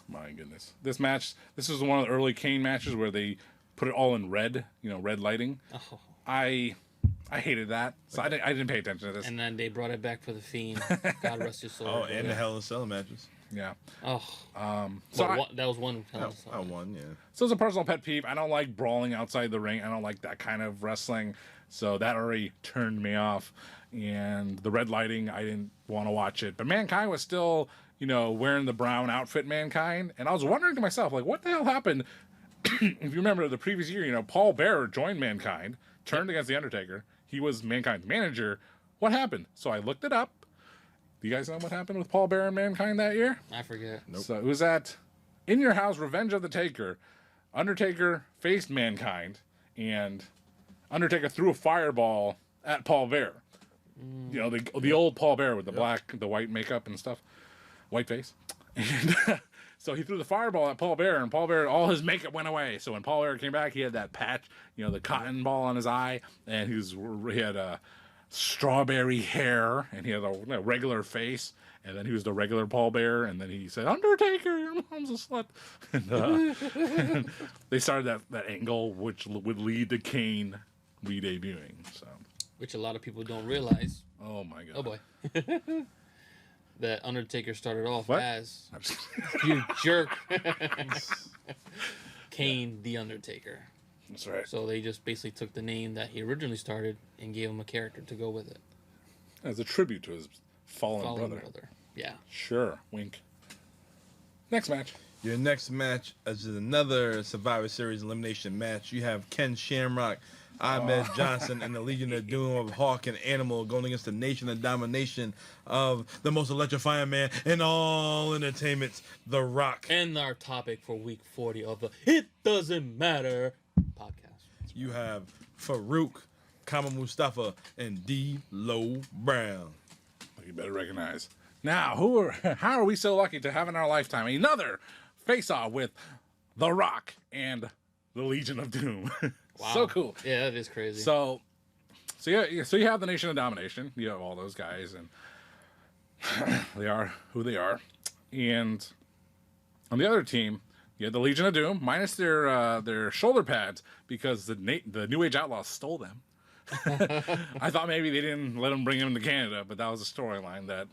My goodness. This is one of the early Kane matches where they put it all in red, you know, red lighting. Oh. I hated that, so I didn't pay attention to this. And then they brought it back for the Fiend. God rest his soul. Oh, and the Hell in a Cell matches. Yeah. Oh. That was one Hell in a Cell. I won, yeah. So it's a personal pet peeve. I don't like brawling outside the ring. I don't like that kind of wrestling. So that already turned me off. And the red lighting, I didn't want to watch it. But Mankind was still, you know, wearing the brown outfit, Mankind. And I was wondering to myself, like, what the hell happened? If you remember the previous year, you know, Paul Bearer joined Mankind, turned against The Undertaker. He was Mankind's manager. What happened? So I looked it up. Do you guys know what happened with Paul Bearer and Mankind that year? I forget. Nope. So it was at In Your House, Revenge of the Taker. Undertaker faced Mankind, and Undertaker threw a fireball at Paul Bearer. You know, the old Paul Bearer with the white makeup and stuff, white face. And so he threw the fireball at Paul Bearer, and Paul Bearer, all his makeup went away. So when Paul Bearer came back, he had that patch, you know, the cotton ball on his eye, and he had strawberry hair, and he had a regular face, and then he was the regular Paul Bearer, and then he said, "Undertaker, your mom's a slut." And they started that angle, which would lead to Kane re-debuting. So, which a lot of people don't realize. Oh my god! Oh boy. That Undertaker started off what? as you jerk. Kane the Undertaker. That's right. So they just basically took the name that he originally started and gave him a character to go with it. As a tribute to his fallen brother. Yeah. Sure. Wink. Next match. Your next match is another Survivor Series elimination match. You have Ken Shamrock, Ahmed Johnson, and the Legion of Doom of Hawk and Animal going against the Nation of Domination of the most electrifying man in all entertainment, The Rock. And our topic for week 40 of the It Doesn't Matter podcast. You have Farouk, Kama Mustafa, and D'Lo Brown. You better recognize. Now, how are we so lucky to have in our lifetime another face-off with The Rock and the Legion of Doom? Wow. So cool. Yeah, that is crazy. So you have the Nation of Domination. You have all those guys, and they are who they are. And on the other team, you had the Legion of Doom, minus their shoulder pads, because the New Age Outlaws stole them. I thought maybe they didn't let them bring them to Canada, but that was a storyline that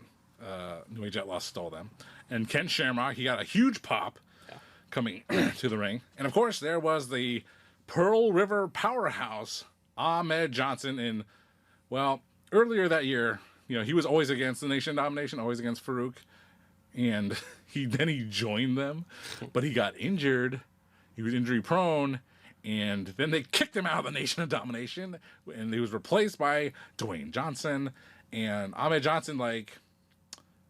New Age Outlaws stole them. And Ken Shamrock, he got a huge pop coming to the ring. And of course, there was the Pearl River powerhouse, Ahmed Johnson. And, well, earlier that year, he was always against the Nation of Domination, always against Farouk. And he joined them, but he got injured. He was injury prone. And then they kicked him out of the Nation of Domination, and he was replaced by Dwayne Johnson. And Ahmed Johnson,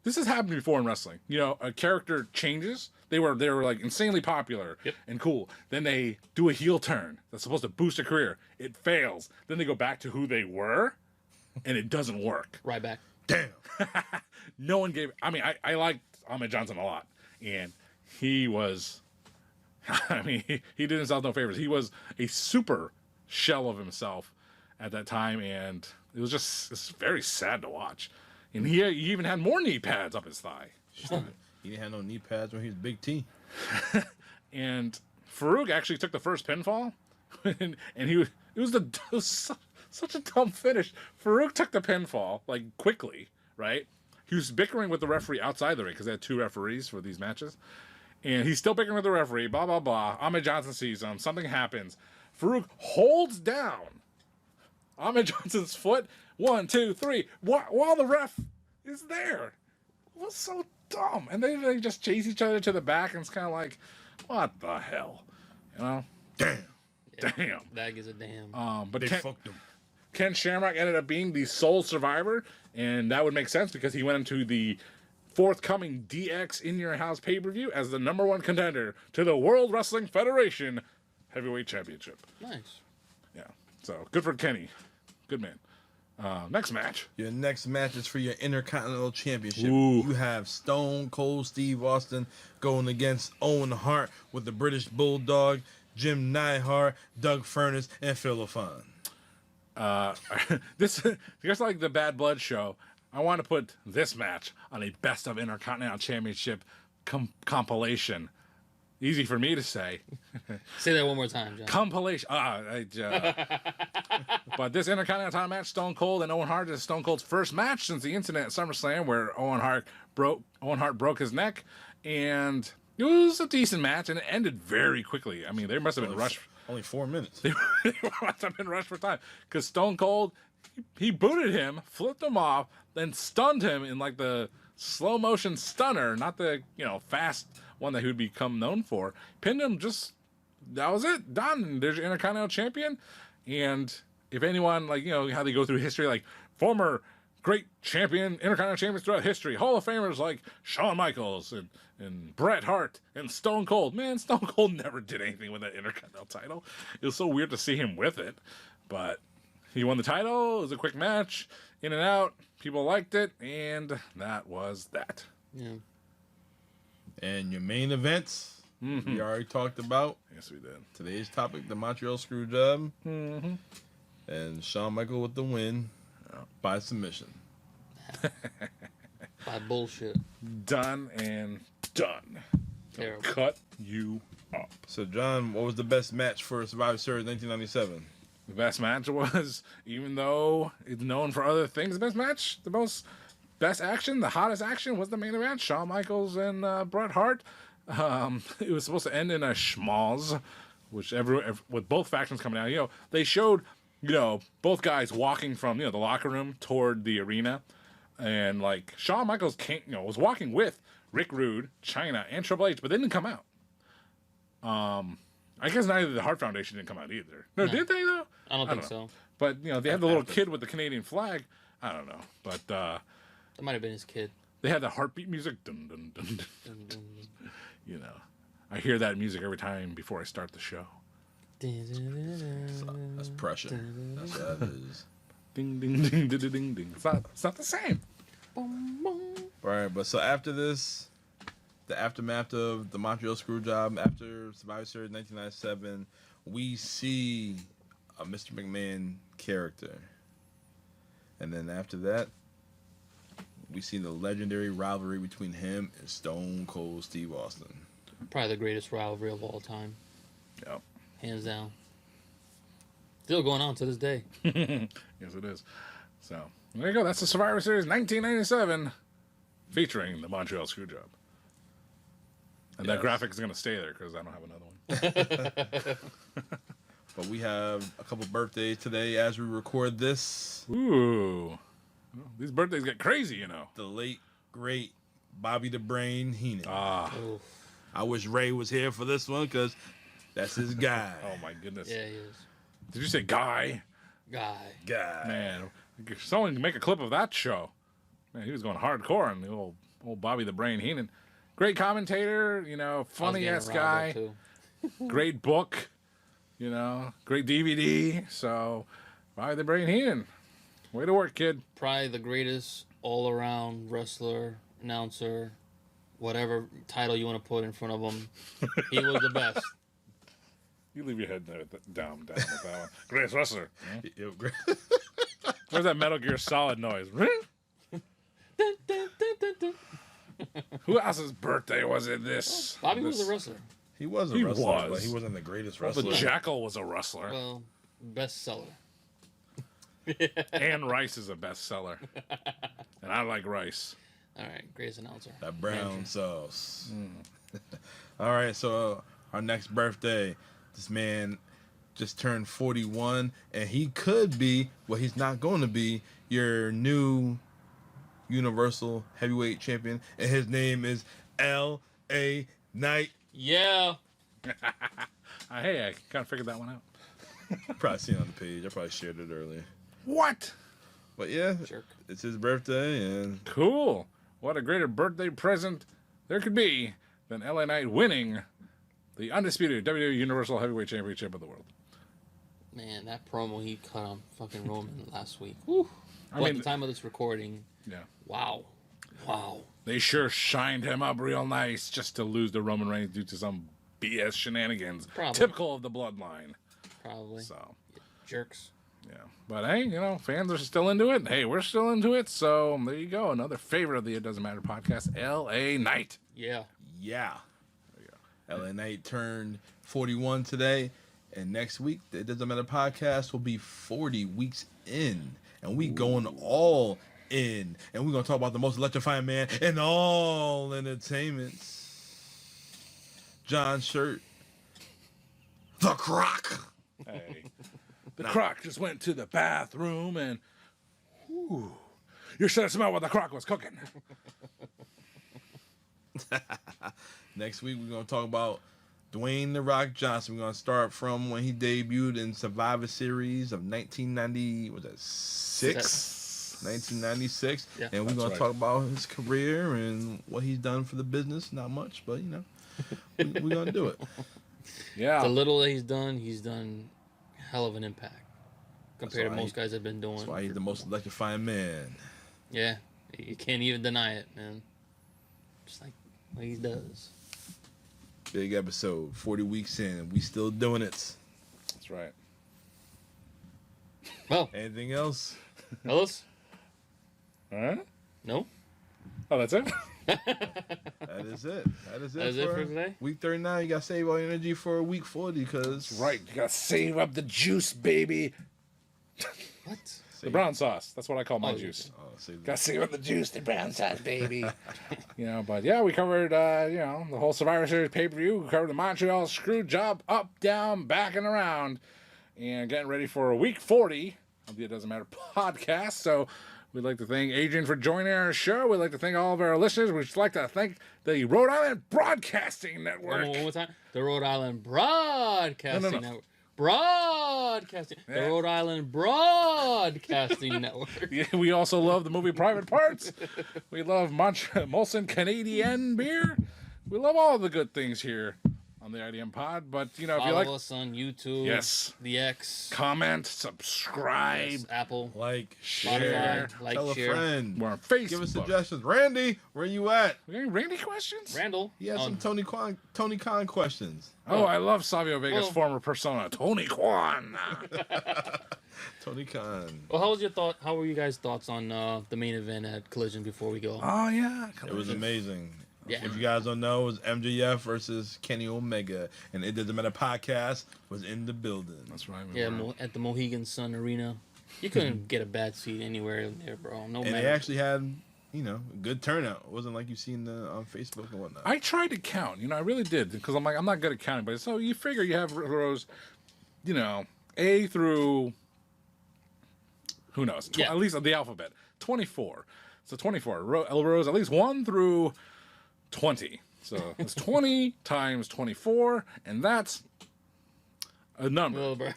this has happened before in wrestling. A character changes. They were like insanely popular and cool. Then they do a heel turn that's supposed to boost a career. It fails. Then they go back to who they were, and it doesn't work. Right back. Damn. No one gave. I mean, I liked Ahmed Johnson a lot, and he was. He did himself no favors. He was a super shell of himself at that time, and it's very sad to watch. And he even had more knee pads up his thigh. He didn't have no knee pads when he was Big T. And Farouk actually took the first pinfall, and it was such a dumb finish. Farouk took the pinfall quickly, right? He was bickering with the referee outside the ring because they had 2 referees for these matches. And he's still bickering with the referee, blah, blah, blah. Ahmed Johnson sees him. Something happens. Farouk holds down Ahmed Johnson's foot. 1, 2, 3. While the ref is there. It was so dumb. And they just chase each other to the back, and it's kind of like, what the hell? Damn. Yeah, Damn. That is a damn. But They fucked him. Ken Shamrock ended up being the sole survivor, and that would make sense because he went into the forthcoming DX In Your House pay-per-view as the #1 contender to the World Wrestling Federation Heavyweight Championship. Nice. Yeah, so good for Kenny. Good man. Next match. Your next match is for your Intercontinental Championship. Ooh. You have Stone Cold Steve Austin going against Owen Hart with the British Bulldog, Jim Neidhart, Doug Furnace, and Phil LaFon. This just like the Bad Blood show. I want to put this match on a Best of Intercontinental Championship compilation. Easy for me to say. Say that one more time, John. Compilation. But this Intercontinental title match, Stone Cold and Owen Hart, is Stone Cold's first match since the incident at SummerSlam where Owen Hart broke his neck, and it was a decent match, and it ended very quickly. I mean, they must have been rushed. Only 4 minutes. They must have been rushed for time because Stone Cold, he booted him, flipped him off, then stunned him in the slow motion stunner, not the fast one that he would become known for. Pinned him. That was it. Done. There's your Intercontinental Champion. And if anyone how they go through history, former great champion, Intercontinental champions throughout history, Hall of Famers like Shawn Michaels and Bret Hart and Stone Cold. Man, Stone Cold never did anything with that Intercontinental title. It was so weird to see him with it, but he won the title. It was a quick match, in and out. People liked it, and that was that. Yeah. And your main events, we already talked about. Yes, we did. Today's topic, the Montreal ScrewJob. And Shawn Michaels with the win by submission. By bullshit. Done and done. Terrible. Cut you up. So, John, what was the best match for Survivor Series 1997? The best match was, even though it's known for other things, the best action, the hottest action was the main event, Shawn Michaels and Bret Hart. It was supposed to end in a schmoz, which with both factions coming out, they showed, both guys walking from, the locker room toward the arena, and Shawn Michaels was walking with Rick Rude, Chyna, and Triple H, but they didn't come out. I guess neither the Hart Foundation didn't come out either. No, did they though? I don't think so. But they had the little kid with the Canadian flag. I don't know, but that might have been his kid. They had the heartbeat music. Dun, dun, dun, dun. Dun, dun, dun. I hear that music every time before I start the show. That's pressure. That's what that is. Ding ding ding ding ding ding. It's not the same. Right, but so after this, the aftermath of the Montreal ScrewJob, after Survivor Series 1997, we see a Mr. McMahon character. And then after that, we see the legendary rivalry between him and Stone Cold Steve Austin. Probably the greatest rivalry of all time. Yep. Hands down. Still going on to this day. Yes, it is. So, there you go. That's the Survivor Series 1997 featuring the Montreal ScrewJob. And that graphic is going to stay there because I don't have another one. But we have a couple birthdays today as we record this. Ooh. Well, these birthdays get crazy, you know. The late, great Bobby the Brain Heenan. Ah. Oof. I wish Ray was here for this one because that's his guy. Oh, my goodness. Yeah, he is. Did you say guy? Guy. Man, someone can make a clip of that show. Man, he was going hardcore on the old Bobby the Brain Heenan. Great commentator, you know, funny-ass guy. Great book, you know, great DVD. So, Bobby the Brain Heenan. Way to work, kid. Probably the greatest all-around wrestler, announcer, whatever title you want to put in front of him. He was the best. You leave your head down with that one. Greatest wrestler. Yeah, great. Where's that Metal Gear Solid noise? Who else's birthday was it this? Bobby was a wrestler. He was a He wrestler, was. but he wasn't the greatest But wrestler. Jackal was a wrestler. Well, bestseller. Anne Rice is a bestseller. And I like rice. All right, greatest announcer. That brown sauce. All right, so our next birthday, this man just turned 41, and he could be, well, he's not going to be, your new Universal Heavyweight Champion, and his name is L.A. Knight. Yeah. Hey, I kind of figured that one out. Probably seen it on the page. I probably shared it earlier. What? But yeah, Jerk. it's his birthday, and Cool. What a greater birthday present there could be than LA Knight winning the undisputed WWE Universal Heavyweight Championship of the world. Man, that promo he cut on fucking Roman last week. Whew. I Well, mean, at the time of this recording, yeah. wow. They sure shined him up real nice just to lose to Roman Reigns due to some BS shenanigans. Probably. Typical of the bloodline. Probably. So, Jerks. yeah. But hey, you know, fans are still into it. Hey, we're still into it. So there you go. Another favorite of the It Doesn't Matter podcast, LA Knight. Yeah. yeah. L.A. Knight turned 41 today, and next week, the It Doesn't Matter podcast will be 40 weeks in, and we going all in, and we're going to talk about the most electrifying man in all entertainment. John Shirt. The Croc. Hey. The Croc just went to the bathroom and, whew, you should have smelled what the Croc was cooking. Next week, we're going to talk about Dwayne "The Rock" Johnson. We're going to start from when he debuted in Survivor Series of 1990, was that 1996. Yeah. And we're going to talk about his career and what he's done for the business. Not much, but, you know, we're going to do it. Yeah. The little that he's done hell of an impact compared to why most guys have been doing. That's why he's the most electrifying man. Yeah. You can't even deny it, man. Just like what he does. Big episode, 40 weeks in, and we still doing it. That's right. Well, Anything else? fellas? Huh? No? Oh, that's it? That is it. That is That is it for today? Week 39. You got to save all your energy for week 40 because... Right. You got to save up the juice, baby. What? The brown sauce. That's what I call my Oh, juice. Oh, save Got to save up the juice, the brown sauce, baby. You know, but yeah, we covered, you know, the whole Survivor Series pay-per-view. We covered the Montreal ScrewJob, up, down, back, and around. And getting ready for week 40 of the It Doesn't Matter podcast. So we'd like to thank Adrian for joining our show. We'd like to thank all of our listeners. We'd like to thank the Rhode Island Broadcasting Network. One more time. The Rhode Island Broadcasting No. Network. Broadcasting. The Yeah. Rhode Island Broadcasting Network. Yeah, we also love the movie Private Parts. We love Molson Canadian beer. We love all the good things here on on the IDM Pod. But if you Follow like us on YouTube. Yes. The X. Comment, subscribe, Yes, Apple. Like, share, Spotify. Like, tell share. a friend. we're on Facebook. Give us suggestions. Randy, where you at? We got any Randy questions? Randall. He has on- some Tony Khan questions. Oh, I love Savio Vega's Well- former persona, Tony Kwan. Tony Khan. Well, how were you guys' thoughts on the main event at Collision before we go? Oh yeah, It was amazing. Yeah. If you guys don't know, it was MJF versus Kenny Omega, and It Doesn't Matter podcast was in the building. That's right. Yeah, at the Mohegan Sun Arena. You couldn't get a bad seat anywhere in there, bro. No And matter. they actually had, a good turnout. It wasn't like you've seen on Facebook and whatnot. I tried to count. I really did because I'm not good at counting. But so you figure you have rows, A through who knows, Yeah. at least the alphabet, 24. So 24 rows, at least 1 through 20. So it's 20 times 24, and that's a number. Well, bro.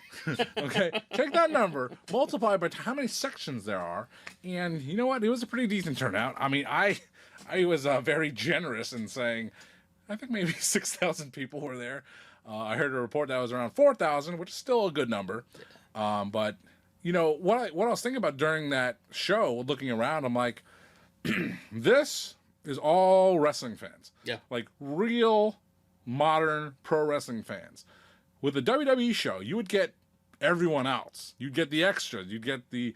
Okay, take that number, multiply by how many sections there are, and you know what? It was a pretty decent turnout. I mean, I was very generous in saying, I think maybe 6,000 people were there. I heard a report that was around 4,000, which is still a good number. But what I was thinking about during that show, looking around, I'm like, this is all wrestling fans. Yeah. Like real modern pro wrestling fans. With the WWE show, you would get everyone else. You'd get the extras. You'd get the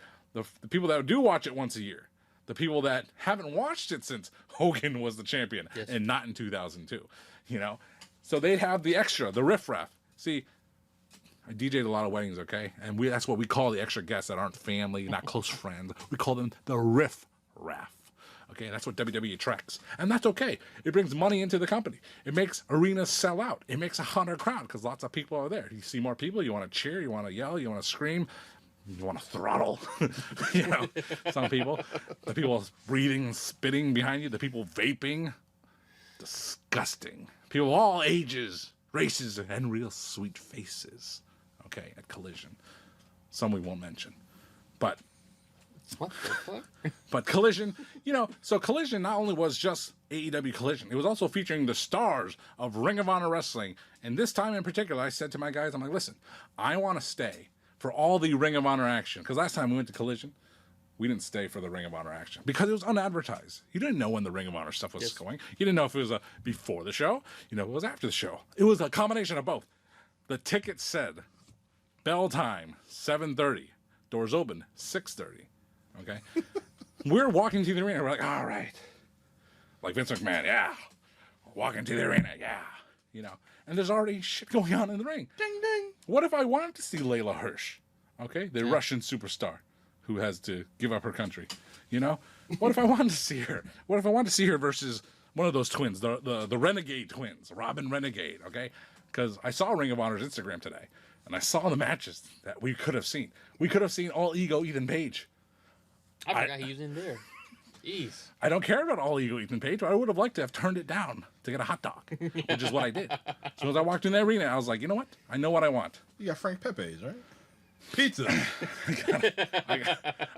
people that do watch it once a year. The people that haven't watched it since Hogan was the champion, Yes. and not in 2002. So they'd have the extra, the riffraff. See, I DJ'd a lot of weddings, okay? And that's what we call the extra guests that aren't family, not close friends. We call them the riff-raff. Okay, that's what WWE attracts. And that's okay. It brings money into the company. It makes arenas sell out. It makes a hotter crowd because lots of people are there. You see more people, you want to cheer, you want to yell, you want to scream, you want to throttle. Some people. The people breathing, spitting behind you, the people vaping. Disgusting. People of all ages, races, and real sweet faces. Okay, at Collision. Some we won't mention. But What the fuck? But Collision, so Collision not only was just AEW Collision, it was also featuring the stars of Ring of Honor Wrestling. And this time in particular, I said to my guys, I'm like, listen, I want to stay for all the Ring of Honor action. Because last time we went to Collision, we didn't stay for the Ring of Honor action because it was unadvertised. You didn't know when the Ring of Honor stuff was Yes. going. You didn't know if it was before the show, it was after the show. It was a combination of both. The ticket said, bell time, 7:30. Doors open, 6:30. Okay? We're walking to the arena. We're like, all right. Like Vince McMahon, yeah. Walking to the arena, yeah. And there's already shit going on in the ring. Ding, ding. What if I wanted to see Layla Hirsch? Okay? The Russian superstar who has to give up her country. What if I wanted to see her? What if I wanted to see her versus one of those twins, the Renegade twins, Robin Renegade, okay? Because I saw Ring of Honor's Instagram today, and I saw the matches that we could have seen. We could have seen All Ego Ethan Page. I forgot he was in there. Jeez. I don't care about All Ego Ethan Page, but I would have liked to have turned it down to get a hot dog, which is what I did. So as I walked in the arena, I was like, you know what? I know what I want. You got Frank Pepe's, right? Pizza.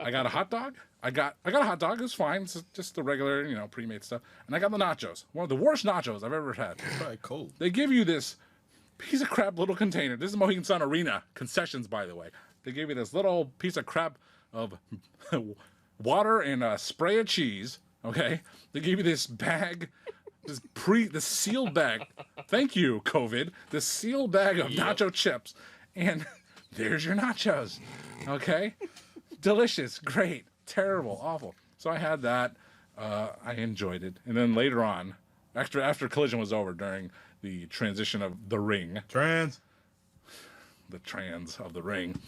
I got a hot dog. I got a hot dog. It's fine. It's just the regular, pre-made stuff. And I got the nachos. One of the worst nachos I've ever had. Probably cold. They give you this piece of crap little container. This is Mohegan Sun Arena concessions, by the way. They gave you this little piece of crap of water and a spray of cheese. Okay, they gave you this bag, this sealed bag. Thank you, COVID. This sealed bag of nacho chips, and there's your nachos. Okay, delicious, great, terrible, awful. So I had that. I enjoyed it, and then later on, after Collision was over, during the transition of the ring, the trans of the ring,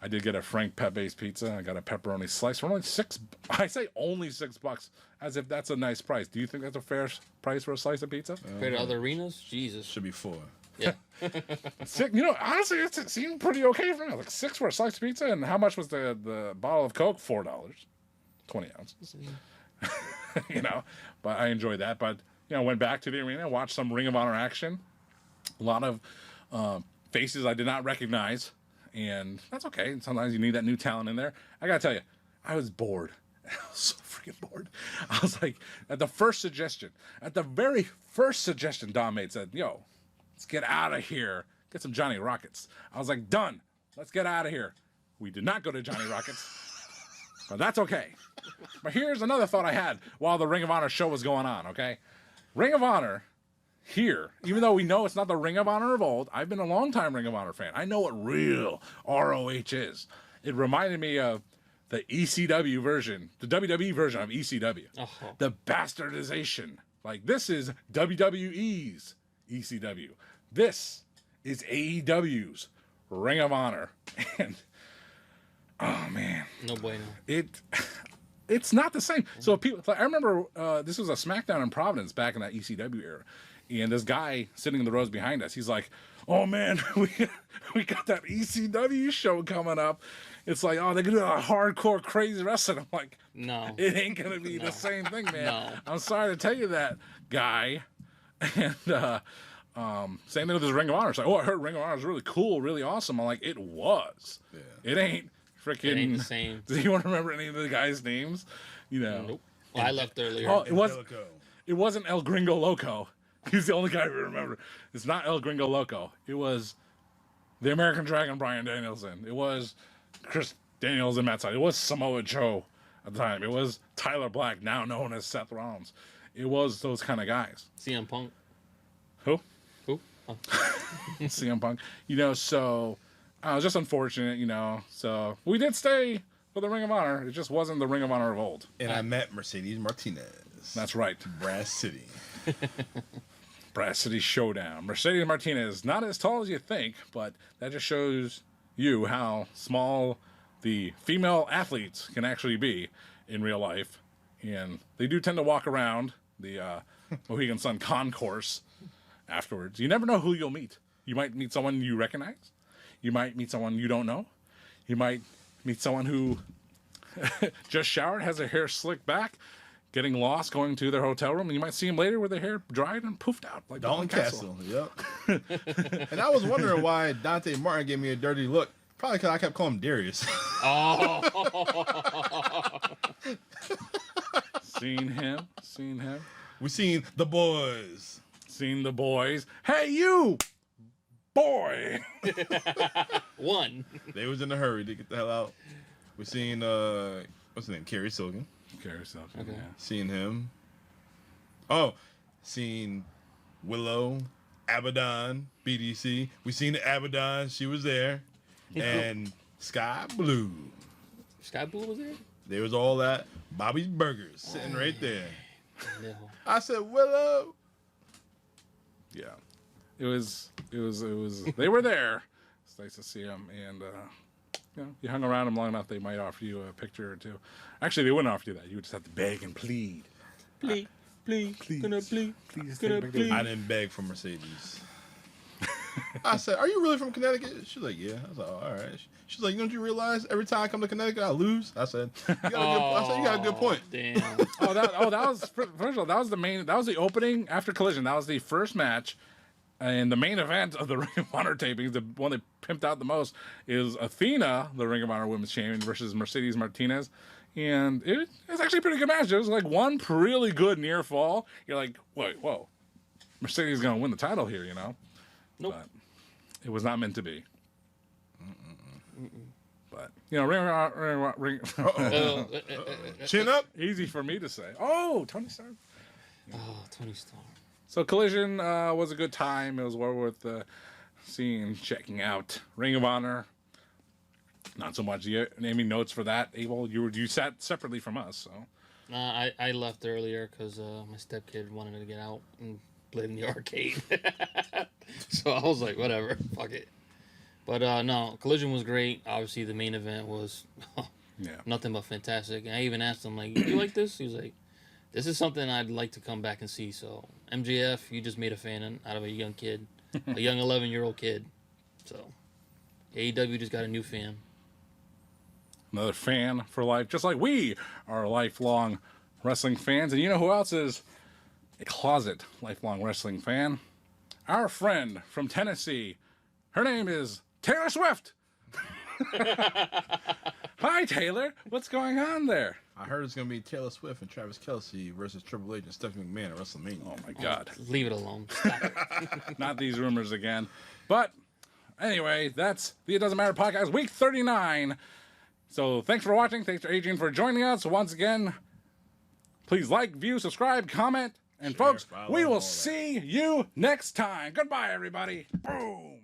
I did get a Frank Pepe's pizza. I got a pepperoni slice for only $6. I say only $6, as if that's a nice price. Do you think that's a fair price for a slice of pizza? Compared to other arenas? Jesus. Should be 4. Yeah. $6, honestly, it seemed pretty okay for me. Like $6 for a slice of pizza, and how much was the bottle of Coke? $4, 20 ounces. But I enjoyed that. But went back to the arena, watched some Ring of Honor action. A lot of faces I did not recognize. And that's okay. Sometimes you need that new talent in there. I gotta tell you, I was bored. I was so freaking bored. I was like, at the very first suggestion Dom made said, Let's get out of here. Get some Johnny Rockets. I was like, done. Let's get out of here. We did not go to Johnny Rockets, but that's okay. But here's another thought I had while the Ring of Honor show was going on, okay? Ring of Honor here, even though we know it's not the Ring of Honor of old, I've been a long-time Ring of Honor fan. I know what real ROH is. It reminded me of the ECW version, the WWE version of ECW. The bastardization. Like, this is WWE's ECW. This is AEW's Ring of Honor. And, oh, man. No bueno. It's not the same. So people, I remember this was a SmackDown in Providence back in that ECW era. And this guy sitting in the rows behind us, he's like, oh, man, we got that ECW show coming up. It's like, oh, they're going to do a hardcore crazy wrestling. I'm like, no. It ain't going to be the same thing, man. No. I'm sorry to tell you that, guy. And same thing with this Ring of Honor. It's like, oh, I heard Ring of Honor is really cool, really awesome. I'm like, it was. Yeah. It ain't freaking. It ain't the same. Does anyone remember any of the guys' names? You know. Nope. Well, I left earlier. Oh, it wasn't El Gringo Loco. He's the only guy I remember. It's not El Gringo Loco. It was the American Dragon, Bryan Danielson. It was Chris Daniels and Matt Sydal. It was Samoa Joe at the time. It was Tyler Black, now known as Seth Rollins. It was those kind of guys. CM Punk. Who? Who? Oh. CM Punk. You know, so it was just unfortunate, you know. So we did stay for the Ring of Honor. It just wasn't the Ring of Honor of old. And I met Mercedes Martinez. That's right. Brass City. Brass City Showdown. Mercedes Martinez, not as tall as you think, but that just shows you how small the female athletes can actually be in real life. And they do tend to walk around the Mohegan Sun concourse afterwards. You never know who you'll meet. You might meet someone you recognize. You might meet someone you don't know. You might meet someone who just showered, has their hair slicked back, getting lost, going to their hotel room, and you might see them later with their hair dried and poofed out. Like Dalton Castle. Yep. And I was wondering why Dante Martin gave me a dirty look. Probably because I kept calling him Darius. Oh. Seen him. We seen the boys. Seen the boys. Hey, you! Boy! One. They was in a hurry to get the hell out. We seen, what's his name? Kerry Silgan. Okay. Yeah. Seen him. Oh, seen Willow, Abaddon, BDC. We seen the Abaddon. She was there. And Sky Blue. Sky Blue was there? There was all that. Bobby's Burgers sitting right there. No. I said, Willow. Yeah. It was, they were there. It's nice to see them. And, you know, you hung around them long enough, they might offer you a picture or two. Actually, they wouldn't offer you that. You would just have to beg and plead. Please. Gonna please. Gonna please. I didn't beg for Mercedes. I said, are you really from Connecticut? She's like, yeah. I was like, oh, all right. She's like, don't you realize every time I come to Connecticut, I lose? I said, you got a good point. Damn. that was, first of all, that was the opening after Collision. That was the first match. And the main event of the Ring of Honor tapings, the one they pimped out the most, is Athena, the Ring of Honor Women's Champion, versus Mercedes Martinez. And it's actually a pretty good match. There was like one really good near fall. You're like, wait, whoa. Mercedes is going to win the title here, you know? Nope. But it was not meant to be. But, you know, Ring Chin up. Easy for me to say. Oh, Tony Stark. Oh, Tony Stark. So Collision was a good time. It was well worth seeing, checking out. Ring of Honor, not so much. Any notes for that, Abel? You sat separately from us, so. I left earlier because my stepkid wanted to get out and play in the arcade. So I was like, whatever, fuck it. But no, Collision was great. Obviously, the main event was nothing but fantastic. And I even asked him, like, you like this? He was like, this is something I'd like to come back and see. So, MJF, you just made a fan out of a young kid, a young 11-year-old kid. So, AEW just got a new fan. Another fan for life, just like we are lifelong wrestling fans. And you know who else is a closet lifelong wrestling fan? Our friend from Tennessee. Her name is Taylor Swift. Hi, Taylor. What's going on there? I heard it's gonna be Taylor Swift and Travis Kelce versus Triple H and Stephanie McMahon at WrestleMania. Oh my God! Leave it alone. Stop it. Not these rumors again. But anyway, that's the It Doesn't Matter podcast, week 39. So thanks for watching. Thanks to Adrian for joining us once again. Please like, view, subscribe, comment, and Share, folks, follow, we all will that. see you next time. Goodbye, everybody. Boom.